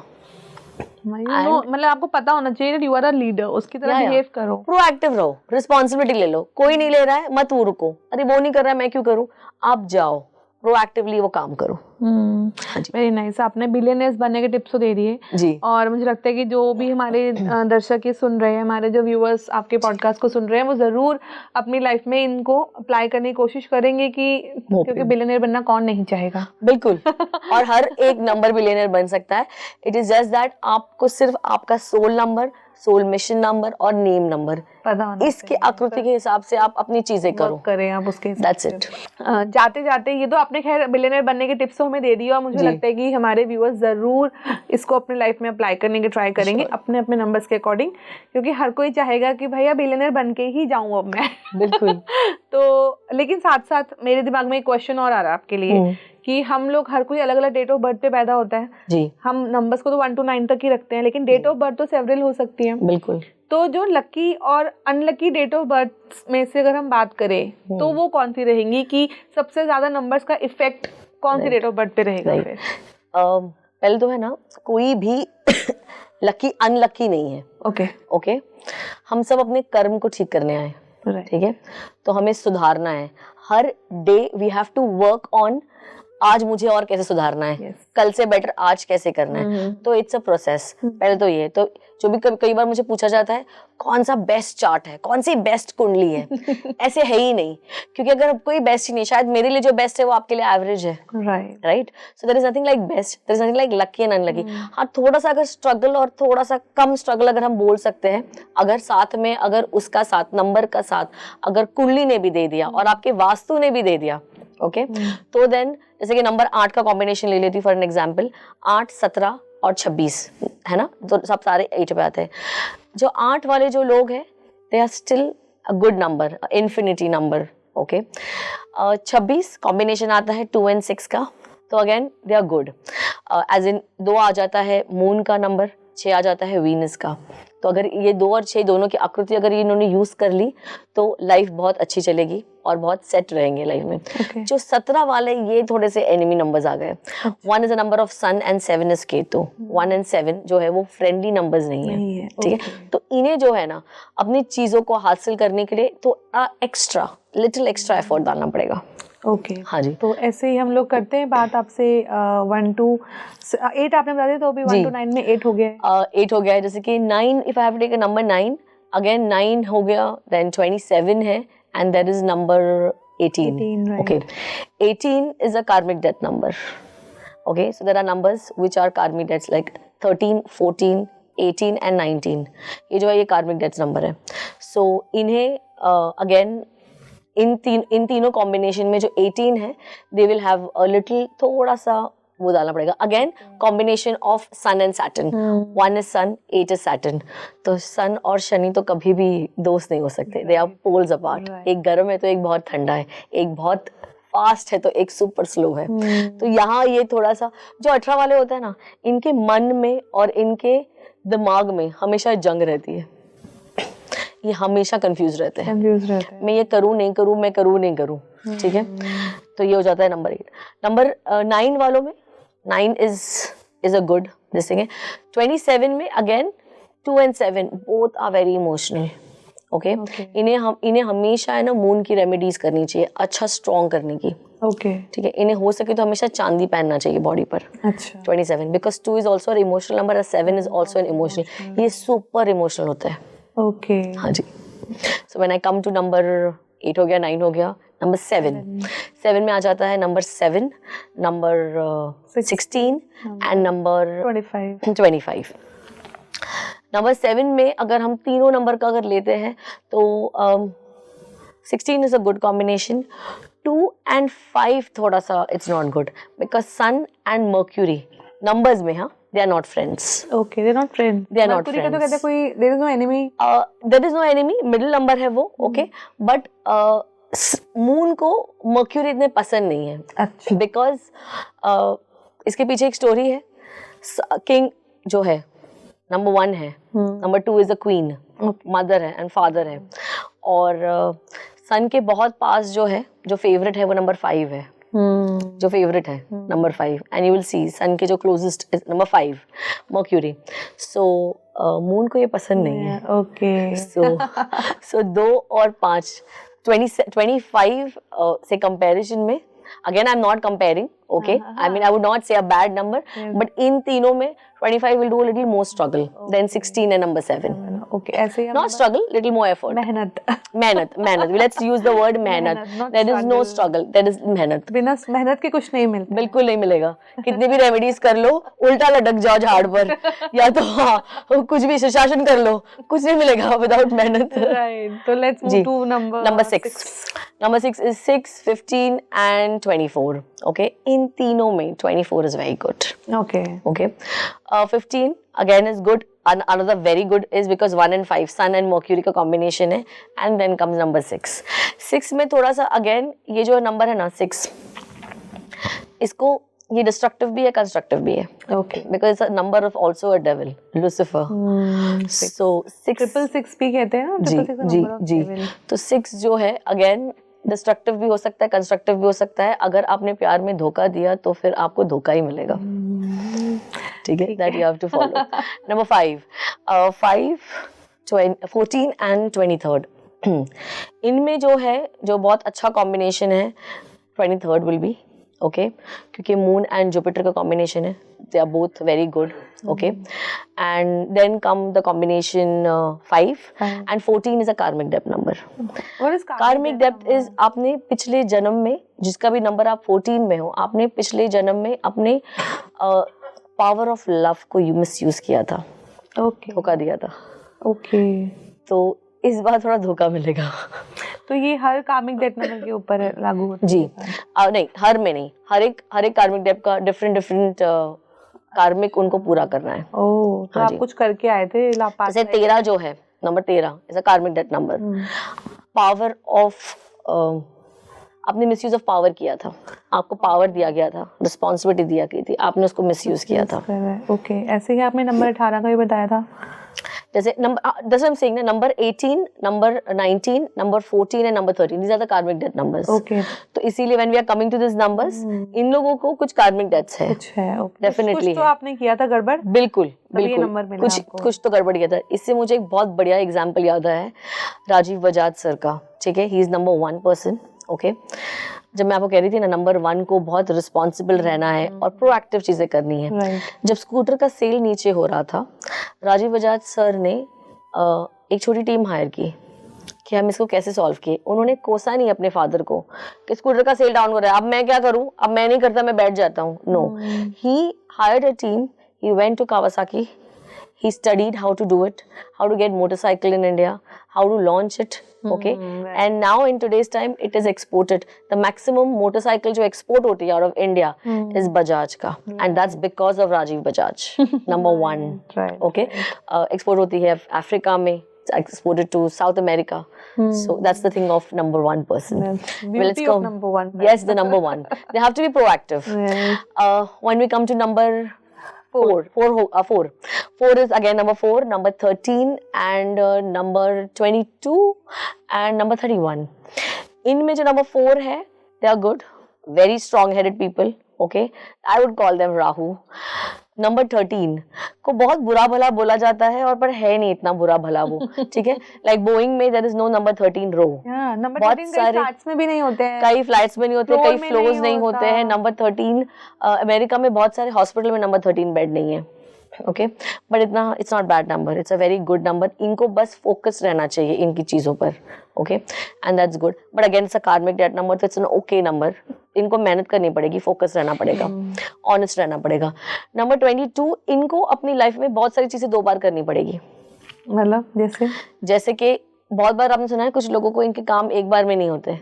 मतलब आपको पता होना चाहिए you are a leader, उसकी तरह बिहेव करो, प्रोएक्टिव रहो, रिस्पॉन्सिबिलिटी ले लो। कोई नहीं ले रहा है मत वो रुको, अरे वो नहीं कर रहा है मैं क्यों करूं, आप जाओ प्रोएक्टिवली वो काम करो। Very nice. आपने बिलियनर्स बनने के टिप्स तो दे दिए जी, और मुझे लगता है कि जो भी हमारे दर्शक ये सुन रहे हैं, हमारे जो व्यूअर्स आपके पॉडकास्ट को सुन रहे हैं, वो जरूर अपनी लाइफ में इनको अप्लाई करने की कोशिश करेंगे कि क्योंकि बिलियनर बनना कौन नहीं चाहेगा। बिल्कुल और हर एक नंबर बिलियनर बन सकता है। इट इज जस्ट दैट आपको सिर्फ आपका soul number, soul mission number और नेम नंबर पता होना, इसकी आकृति के हिसाब से आप अपनी चीजें करो, करें आप उसके हिसाब That's से। it. जाते जाते ये तो आपने खैर बिलियनर बनने के टिप्स तो हमें दे दिए, और मुझे लगता है कि हमारे व्यूअर्स जरूर इसको अपनी लाइफ में अप्लाई करने के ट्राई करेंगे अपने अपने नंबर्स के अकॉर्डिंग, क्योंकि हर कोई चाहेगा कि भैया बिलियनर बन के ही जाऊं अब मैं। बिल्कुल। तो लेकिन साथ साथ मेरे दिमाग में एक क्वेश्चन और आ रहा है आपके लिए कि हम लोग हर कोई अलग अलग डेट ऑफ बर्थ पे पैदा होता है जी, हम नंबर्स को तो 1 to 9 तक ही रखते हैं, लेकिन डेट ऑफ बर्थ तो सेवरल हो सकती है। बिल्कुल। तो जो लकी और अनलकी डेट ऑफ बर्थ में से अगर हम बात करें तो वो कौन सी रहेंगी, कि सबसे ज्यादा नंबर्स का इफेक्ट कौन सी डेट ऑफ बर्थ पे रहेगा? फिर पहले तो है ना, कोई भी लकी अनलकी नहीं है। ओके, हम सब अपने कर्म को ठीक करने आए, ठीक है। तो हमें सुधारना है, हर day we have to work on आज मुझे और कैसे सुधारना है, कल से बेटर आज कैसे करना है। तो इट्स अ प्रोसेस। पहले तो ये, तो जो भी कई बार मुझे पूछा जाता है कौन सा बेस्ट चार्ट है, कौन सी बेस्ट कुंडली है, ऐसे है ही नहीं, क्योंकि अगर कोई बेस्ट ही नहीं, शायद मेरे लिए जो बेस्ट है वो आपके लिए एवरेज है, right. So there is nothing like best, there is nothing like lucky and unlucky. हाँ, थोड़ा सा अगर स्ट्रगल और थोड़ा सा कम स्ट्रगल अगर हम बोल सकते हैं, अगर साथ में अगर उसका साथ नंबर का साथ अगर कुंडली ने भी दे दिया और आपके वास्तु ने भी दे दिया, ओके, तो देन जैसे कि नंबर 8 का कॉम्बिनेशन ले लेती हूँ फॉर एन एग्जाम्पल, 8, 17 और 26 है ना, तो सब सारे 8 पे आते हैं। जो 8 वाले जो लोग हैं they are still a good number, infinity number, okay. 26 combination आता है 2 and 6 का, तो again they are good, as in 2 आ जाता है मून का नंबर, 6 आ जाता है वीनस का। तो अगर ये 2 और 6 दोनों की आकृति अगर इन्होंने यूज कर ली तो लाइफ बहुत अच्छी चलेगी और बहुत सेट रहेंगे लाइफ में। जो 17 वाले ये थोड़े से एनिमी नंबर्स आ गए। 1 is a number of sun and 7 is Ketu. 1 and 7 जो है वो फ्रेंडली नंबर्स नहीं है, ठीक है। तो इन्हें जो है ना अपनी चीजों को हासिल करने के लिए तो लिटिल एक्स्ट्रा एफर्ट डालना पड़ेगा। ओके, हाँ जी। तो ऐसे ही हम लोग करते हैं बात आपसे 1 to 8 आपने बता दिया, तो अभी 1 to 9 में 8 हो गया है। 8 हो गया है, जैसे कि 9, if I have to take a number 9, again 9 हो गया, देन 27 है and that is number 18, right. Okay, 18 is a karmic death number. Okay, so there are numbers which are karmic deaths like 13, 14, 18 and 19. ये जो है ये karmic deaths number है। So इन्हें again इन तीनों कॉम्बिनेशन में जो 18 है they will have a little थोड़ा सा वो डालना पड़ेगा। Again combination of sun and Saturn, 1 is sun, 8 is Saturn. तो सन और शनि तो कभी भी दोस्त नहीं हो सकते, दे आर पोल्स अपार्ट। एक गर्म है तो एक बहुत ठंडा है, एक बहुत फास्ट है तो एक सुपर स्लो है। तो यहाँ ये थोड़ा सा जो 18 वाले होते हैं ना, इनके मन में और इनके दिमाग में हमेशा जंग रहती है, ये हमेशा कंफ्यूज रहते हैं, मैं ये करूँ नहीं करूँ, मैं करूँ नहीं करूँ, ठीक है। तो ये हो जाता है नंबर 8। नंबर 9 वालों में 9 is a good this thing है। 27 में again 2 and 7 both are very emotional, okay? इन्हें हमेशा है ना मून की रेमेडीज करनी चाहिए, अच्छा स्ट्रॉन्ग करने की, ठीक है। इन्हें हो सके तो हमेशा चांदी पहनना चाहिए बॉडी पर। 27 because 2 is also an emotional number and 7 is also an emotional, ये सुपर इमोशनल होता है। हाँ जी। So when I come to number 8 हो गया, 9 हो गया, नंबर 7 में आ जाता है number 7, number 16 and number 25। Number 7 में अगर हम तीनों नंबर का अगर लेते हैं तो 16 is a good combination. 2 and 5 थोड़ा सा it's not good because sun and Mercury numbers में, हाँ, they are not friends. Okay, they are not friends. They are not friends. तो कहते कोई there is no enemy. There is no enemy. Middle number है वो, okay. But मून को मर्क्यूरी इतने पसंद नहीं है। अच्छा। Because इसके पीछे एक स्टोरी है। किंग जो है नंबर 1 है, number 2 is a queen, mother है एंड फादर है, और सन के बहुत पास जो है जो फेवरेट है वो नंबर 5 है, जो फेवरेट है number 5, and you will see sun के जो closest is number 5 Mercury. So moon को ये पसंद नहीं है। ओके। सो 2 और 5 25 से कंपैरिजन में, again I am not comparing, okay, I mean I would not say a bad number, but in तीनों में 25 will do a little more struggle than 16 and number 7. Okay, ऐसे not struggle, little more effort. मेहनत let's use the word मेहनत। there is no struggle, there is मेहनत। बिना मेहनत के कुछ नहीं मिलता, बिल्कुल नहीं मिलेगा। कितनी भी रेमेडीज कर लो, उल्टा लटक जाओ झाड़ पर, या तो हाँ कुछ भी सुशासन कर लो, कुछ नहीं मिलेगा विदाउट मेहनत। राइट, तो let's move to number 6। Number 6 is 6, 15 and 24. Okay, इन तीनों में 24 is very good. Okay. 15 again is good. Another very good is because 1 and 5 Sun and Mercury का combination है, and then comes number 6. 6 में थोड़ा सा again ये जो नंबर है ना 6, इसको ये डिस्ट्रक्टिव भी है, कंस्ट्रक्टिव भी है। because it's a number of also a devil, Lucifer. So 6 भी कहते हैं ना। जी। तो 6 जो है again डिस्ट्रक्टिव भी हो सकता है, कंस्ट्रक्टिव भी हो सकता है। अगर आपने प्यार में धोखा दिया तो फिर आपको धोखा ही मिलेगा, ठीक है। That you have to follow. Number 5, 14 and 23। इनमें जो है जो बहुत अच्छा कॉम्बिनेशन है 23rd विल बी ओके, क्योंकि मून एंड जुपिटर का कॉम्बिनेशन है, they are both very good, okay. And then come the combination 5 and 14 is a karmic depth number. Karmic depth is आपने पिछले जन्म में, जिसका भी नंबर आप 14 में हो, आपने पिछले जन्म में अपने पावर ऑफ लव को मिसयूज किया था, धोखा दिया था. ओके, तो इस बार थोड़ा धोखा मिलेगा. तो ये हर कार्मिक डेप्थ नंबर के ऊपर लागू होता है? जी, नहीं, हर में नहीं, हर एक कार्मिक डेप्थ का डिफरेंट कार्मिक उनको पूरा करना है. ओह, तो हाँ आप जी. कुछ करके आए थे लापास? जैसे 13 जो है, number 13 is a karmic depth number. Power of आपने मिसयूज ऑफ पावर किया था, आपको पावर दिया गया था, रिस्पॉन्सिबिलिटी दिया गई थी, आपने उसको मिसयूज किया था. ओके, ऐसे ही आपने नंबर 18 का भी बताया था. जैसे number 18, number 19, number 14 and number 13, these are the karmic death numbers. Okay, तो इसीलिए when we are coming to these numbers, इन लोगों को कुछ कार्मिक डेथ्स है. कुछ है. ओके, डेफिनेटली कुछ तो आपने किया था गड़बड़. बिल्कुल बिल्कुल, नंबर मिला आपको. कुछ तो गड़बड़ किया था. इससे मुझे एक बहुत बढ़िया एग्जांपल याद आया है राजीव बजाज सर का. ठीक है, ही इज नंबर 1 पर्सन. ओके, जब मैं आपको कह रही थी ना, नंबर 1 को बहुत रिस्पॉन्सिबल रहना है और प्रोएक्टिव चीजें करनी है. जब स्कूटर का सेल नीचे हो रहा था, राजीव बजाज सर ने एक छोटी टीम हायर की कि हम इसको कैसे सॉल्व किए. उन्होंने कोसा नहीं अपने फादर को कि स्कूटर का सेल डाउन हो रहा है, अब मैं क्या करूं, अब मैं नहीं करता, मैं बैठ जाता हूं. No, he hired a team, he went to Kawasaki, he studied how to do it, how to get motorcycle in India, how to launch it. Okay, right. And now in today's time it is exported. The maximum motorcycle जो export होती है out of India is Bajaj का, and that's because of Rajiv Bajaj, number 1. Right. Okay, export होती है Africa में, exported to South America. So that's the thing of number 1 person. Beauty of number 1. Yes, the number 1. They have to be proactive. Right. When we come to number 4 is again number 4, number 13 and number 22 and number 31. इनमें जो number 4 है, they are good, very strong-headed people. Okay, I would call them Rahu. Number 13 को बहुत बुरा भला बोला जाता है, और पर है नहीं इतना बुरा भला वो. ठीक है, लाइक बोइंग में there is no number 13 row. Number 13 कई फ्लाइट्स में भी नहीं होते हैं, कई फ्लाइट्स में नहीं होते, कई फ्लोर्स नहीं होते हैं. नंबर 13 अमेरिका में बहुत सारे हॉस्पिटल में नंबर 13 बेड नहीं है. ओके, बट इतना it's not bad number, it's a very good number. इनको बस फोकस रहना चाहिए इनकी चीज़ों पर. Okay, and that's good. But again it's a कार्मिक डेथ नंबर, तो इट्स एन ओके नंबर. इनको मेहनत करनी पड़ेगी, फोकस रहना पड़ेगा, ऑनेस्ट रहना पड़ेगा. नंबर 22, इनको अपनी लाइफ में बहुत सारी चीज़ें 2 बार करनी पड़ेगी. मतलब जैसे कि बहुत बार आपने सुना है कुछ लोगों को इनके काम एक बार में नहीं होते,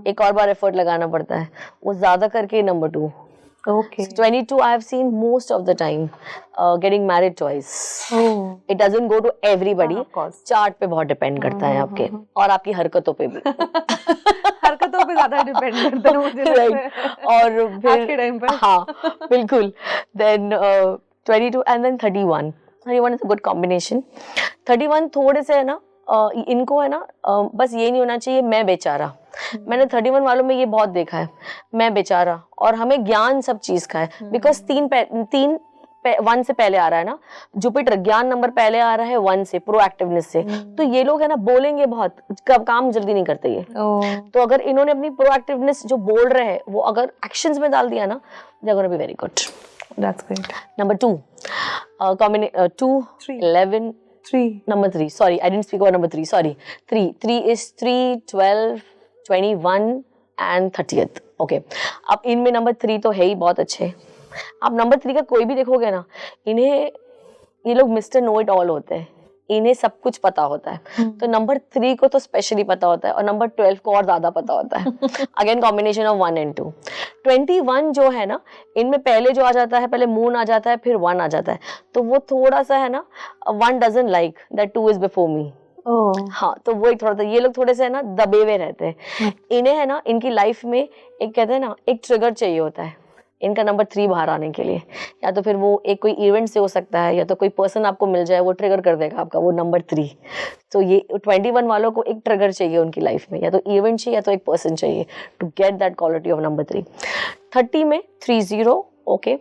एक और बार एफर्ट लगाना पड़ता है. वो ज़्यादा करके number 2. Okay. So 22 I have seen most of the time getting married twice. It doesn't go to everybody. Chart पे बहुत डिपेंड करता है आपके और आपकी हरकतों पे भी. हरकतों पे ज्यादा डिपेंड करता है मुझे. Right. और फिर आज के टाइम पर. हाँ, बिल्कुल. Then 22 and then 31. 31 is a good combination. 31 थोड़े से है ना, इनको है ना, बस ये नहीं होना चाहिए मैं बेचारा. मैंने 31 वालों में ये बहुत देखा है, मैं बेचारा, और हमें ज्ञान सब चीज का है. बिकॉज 3 1 से पहले आ रहा है ना, जुपिटर ज्ञान नंबर पहले आ रहा है 1 से, प्रोएक्टिवनेस से. तो ये लोग है ना बोलेंगे बहुत, काम जल्दी नहीं करते ये. तो अगर इन्होंने अपनी प्रोएक्टिवनेस जो बोल रहे हैं वो अगर एक्शंस में डाल दिया ना, they are gonna be very good. That's great. Number 2 2 11 3 number 3, sorry I didn't speak about number 3, sorry. 3 is 3 12 21 and 30th. Okay, अब इनमें नंबर 3 तो है ही बहुत अच्छे. आप नंबर 3 का कोई भी देखोगे ना, इन्हें ये लोग मिस्टर नो इट ऑल होते हैं, इन्हें सब कुछ पता होता है. तो नंबर 3 को तो स्पेशली पता होता है, और नंबर 12 को और ज्यादा पता होता है. Again combination of 1 and 2. 21 जो है ना, इनमें पहले जो आ जाता है, पहले मून आ जाता है, फिर 1 आ जाता है. तो वो थोड़ा सा है ना, 1 doesn't like that 2 is before me. हाँ, तो वो एक थोड़ा सा, ये लोग थोड़े से है ना दबे हुए रहते हैं. इन्हें है ना इनकी लाइफ में एक कहते हैं ना, एक ट्रिगर चाहिए होता है इनका नंबर 3 बाहर आने के लिए. या तो फिर वो एक कोई इवेंट से हो सकता है, या तो कोई पर्सन आपको मिल जाए, वो ट्रिगर कर देगा आपका वो नंबर 3. तो ये 21 वालों को एक ट्रिगर चाहिए उनकी लाइफ में, या तो इवेंट चाहिए या तो एक पर्सन चाहिए to get that quality of number 3. 30 में 30. Okay,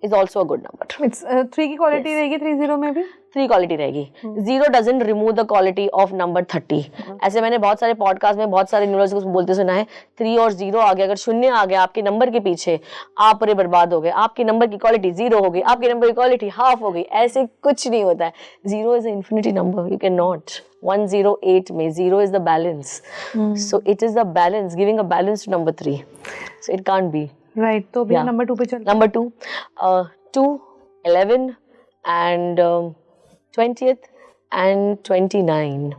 is also a good number. It's 3 की क्वालिटी रहेगी 30 में भी? 3 क्वालिटी रहेगी. 0 doesn't remove the quality of number 30. ऐसे मैंने बहुत सारे पॉडकास्ट में बहुत सारे न्यूरोलॉजिस्ट को बोलते सुना है, 3 और 0 आ गया, अगर शून्य आ गया आपके नंबर के पीछे, आप पूरे बर्बाद हो गए, आपके नंबर की क्वालिटी 0 हो गई, आपके नंबर की क्वालिटी हाफ हो गई. ऐसे कुछ नहीं होता है. 0 is an infinity number. You cannot. 108 में 0 is the balance. So it is the balance, giving a balance to number 3. So it can't be. Right. तो भी नंबर 2 पे चलते हैं. Number 2, 2, 11 and 20th and 29.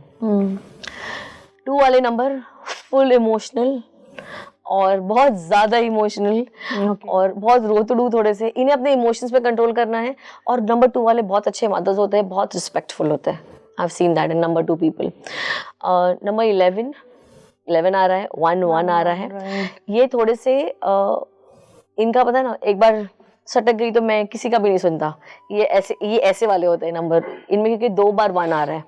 2 वाले नंबर फुल इमोशनल और बहुत ज़्यादा इमोशनल और बहुत रोतड़ू थोड़े से. इन्हें अपने इमोशंस पे कंट्रोल करना है. और नंबर 2 वाले बहुत अच्छे मदर्स होते हैं, बहुत रिस्पेक्टफुल होते हैं. आई have seen that in number 2 people. Number 11 आ रहा है, 1 आ रहा है. ये थोड़े से इनका पता है ना, एक बार सटक गई तो मैं किसी का भी नहीं सुनता. ये ऐसे वाले होते हैं नंबर इनमें, क्योंकि 2 बार 1 आ रहा है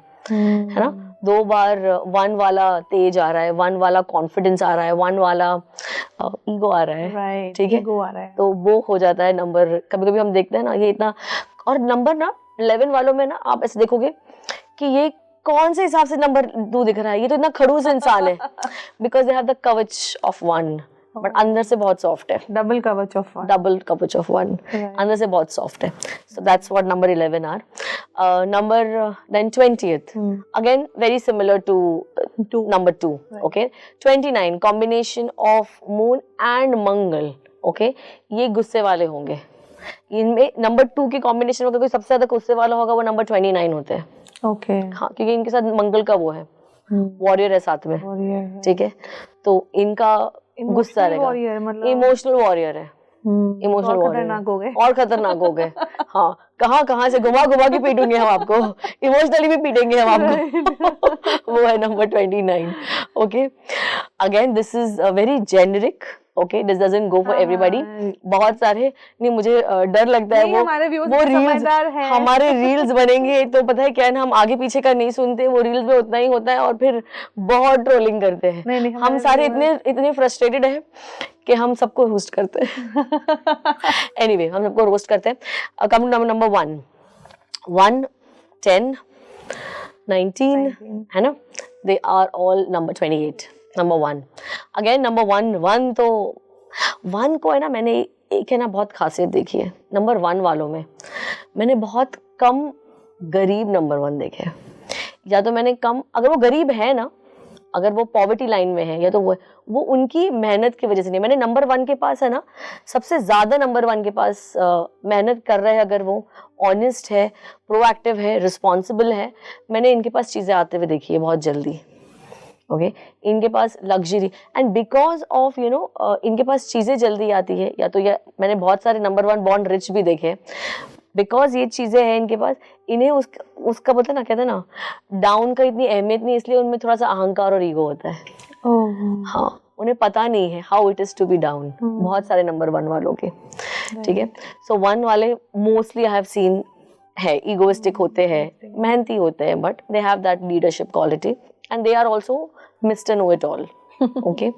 ना. 2 बार 1 वाला तेज आ रहा है, 1 वाला कॉन्फिडेंस आ रहा है, 1 वाला ईगो आ रहा है. ठीक है, ईगो आ रहा है. तो वो हो जाता है नंबर. कभी कभी हम देखते हैं ना, ये इतना. और नंबर ना 11 वालों में ना आप ऐसे देखोगे कि ये कौन से हिसाब से नंबर 2 दिख रहा है, ये तो इतना खड़ूस इंसान है. बिकॉज दे हैव द कवच ऑफ 1, बट अंदर से बहुत सॉफ्ट है. डबल कवच ऑफ 1. अंदर से बहुत सॉफ्ट है. So that's what number 11 are. Number then 20th, again very similar to number 2. Okay. 29 combination of moon and Mangal. Okay, ये गुस्से वाले होंगे. इनमें नंबर 2 की कॉम्बिनेशन में कोई सबसे ज्यादा गुस्से वाला होगा वो नंबर 29 होते हैं. ओके. हाँ, क्योंकि इनके साथ मंगल का वो है, वॉरियर है साथ में. ठीक है, तो इनका गुस्सा रहेगा. इमोशनल वॉरियर है. इमोशनल वॉरियर और खतरनाक हो गए. हाँ, कहाँ से घुमा के पीटूंगे हम आपको, इमोशनली भी पीटेंगे हम आपको. वो है number 29. Okay, again this is very generic. Okay, this doesn't go for everybody. बहुत सारे नहीं, मुझे डर लगता है हमारे रील्स बनेंगे तो पता है क्या है ना, हम आगे पीछे का नहीं सुनते, वो रील्स में उतना ही होता है और फिर बहुत ट्रोलिंग करते हैं. नहीं, हम सारे इतने फ्रस्ट्रेटेड हैं कि हम सबको रोस्ट करते हैं. एनीवे, हम सबको रोस्ट करते हैं. कम टू नंबर 1, 10, 19 है ना, they are all number 28. Number 1 again, number 1 तो 1 को है ना, मैंने एक है ना बहुत खासियत देखी है नंबर 1 वालों में. मैंने बहुत कम गरीब नंबर 1 देखे. या तो मैंने कम, अगर वो गरीब है ना, अगर वो पॉवर्टी लाइन में है, या तो वो उनकी मेहनत की वजह से नहीं. मैंने नंबर 1 के पास है ना, सबसे ज़्यादा नंबर 1 के पास मेहनत कर रहा है, अगर वो ऑनेस्ट है, प्रोएक्टिव है, रिस्पॉन्सिबल है, मैंने इनके पास चीज़ें आते हुए देखी है बहुत जल्दी. ओके, इनके पास लग्जरी एंड बिकॉज ऑफ इनके पास चीज़ें जल्दी आती है. या तो मैंने बहुत सारे नंबर 1 बॉर्न रिच भी देखे, बिकॉज ये चीज़ें हैं इनके पास. इन्हें उसका पता ना, कहते हैं ना, डाउन का इतनी अहमियत नहीं, इसलिए उनमें थोड़ा सा अहंकार और ईगो होता है. हाँ, उन्हें पता नहीं है how it is to be down. बहुत सारे नंबर 1 वालों के. ठीक है, सो 1 वाले मोस्टली आई हैव सीन है ईगोइस्टिक होते हैं, मेहनती होते हैं, but they have that leadership quality and they are also mister know it all. Okay.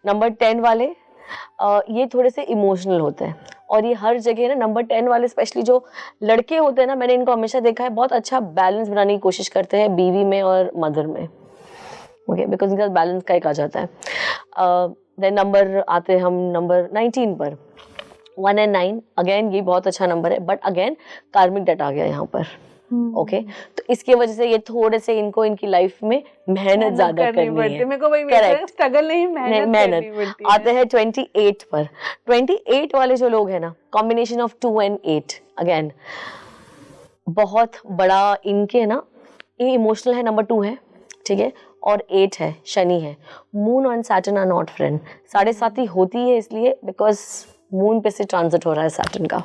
Number 10 वाले ये थोड़े से इमोशनल होते हैं, और ये हर जगह ना, नंबर 10 वाले स्पेशली जो लड़के होते हैं ना, मैंने इनको हमेशा देखा है बहुत अच्छा बैलेंस बनाने की कोशिश करते हैं बीवी में और मदर में. ओके, बिकॉज इनका बैलेंस का एक आ जाता है. देन नंबर आते हैं हम नंबर 19 पर. 1 and 9 अगेन ये बहुत अच्छा नंबर है, बट अगेन कार्मिक डेट आ गया यहाँ पर. ओके, तो इसकी वजह से ये थोड़े से इनको इनकी लाइफ में मेहनत ज्यादा करनी है. मेरे को वही स्ट्रगल नहीं, मेहनत. आते हैं 28 पर. 28 वाले जो लोग हैं ना, कॉम्बिनेशन ऑफ 2 and 8 अगेन बहुत बड़ा इनके है ना, ये इमोशनल है, नंबर 2 है. ठीक है, और 8 है, शनि है. Moon and Saturn are not friend. 7.5 होती है इसलिए बिकॉज मून पे से ट्रांजिट हो रहा है सैटर्न का.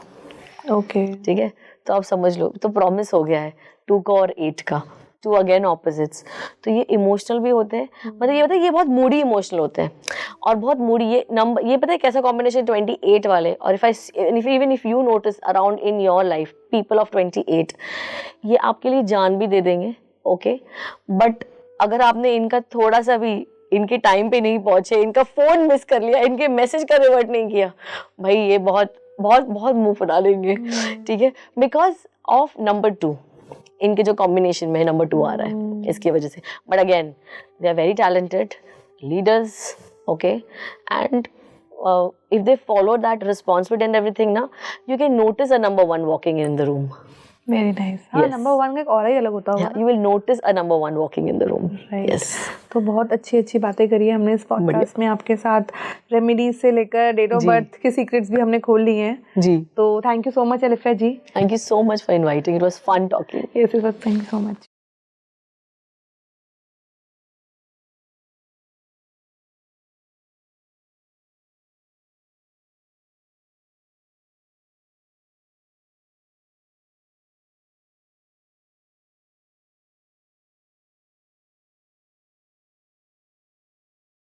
ओके, ठीक है, तो आप समझ लो, तो प्रॉमिस हो गया है 2 का और 8 का. 2 अगेन ऑपोजिट्स. तो ये इमोशनल भी होते हैं, मतलब ये पता है, ये बहुत मूडी इमोशनल होते हैं और बहुत मूडी. ये नंबर, ये पता है कैसा कॉम्बिनेशन 28 वाले. और if you notice around in your life people of 28, ये आपके लिए जान भी दे देंगे. ओके, बट अगर आपने इनका थोड़ा सा भी इनके टाइम पे नहीं पहुंचे, इनका फोन मिस कर लिया, इनके मैसेज का रिवर्ट नहीं किया, भाई ये बहुत बहुत बहुत मुंह फुला लेंगे, ठीक है, बिकॉज ऑफ नंबर 2, इनके जो कॉम्बिनेशन में नंबर 2 आ रहा है इसकी वजह से. But again they are very talented leaders, okay, and if they follow that responsibility and everything ना, you can notice a number 1 walking in the room. Very nice. हाँ, Yes. नंबर 1 का एक और ही अलग होता होगा. Yeah, you will notice a number 1 walking in the room. Right. Yes. तो बहुत अच्छी अच्छी बातें करी है हमने इस पॉडकास्ट में आपके साथ. रेमेडीज से लेकर डेट ऑफ जी. बर्थ के सीक्रेट्स भी हमने खोल लिए हैं. जी. तो thank you so much Alifa ji. Thank you so much for inviting. It was fun talking. Yes, thank you so much.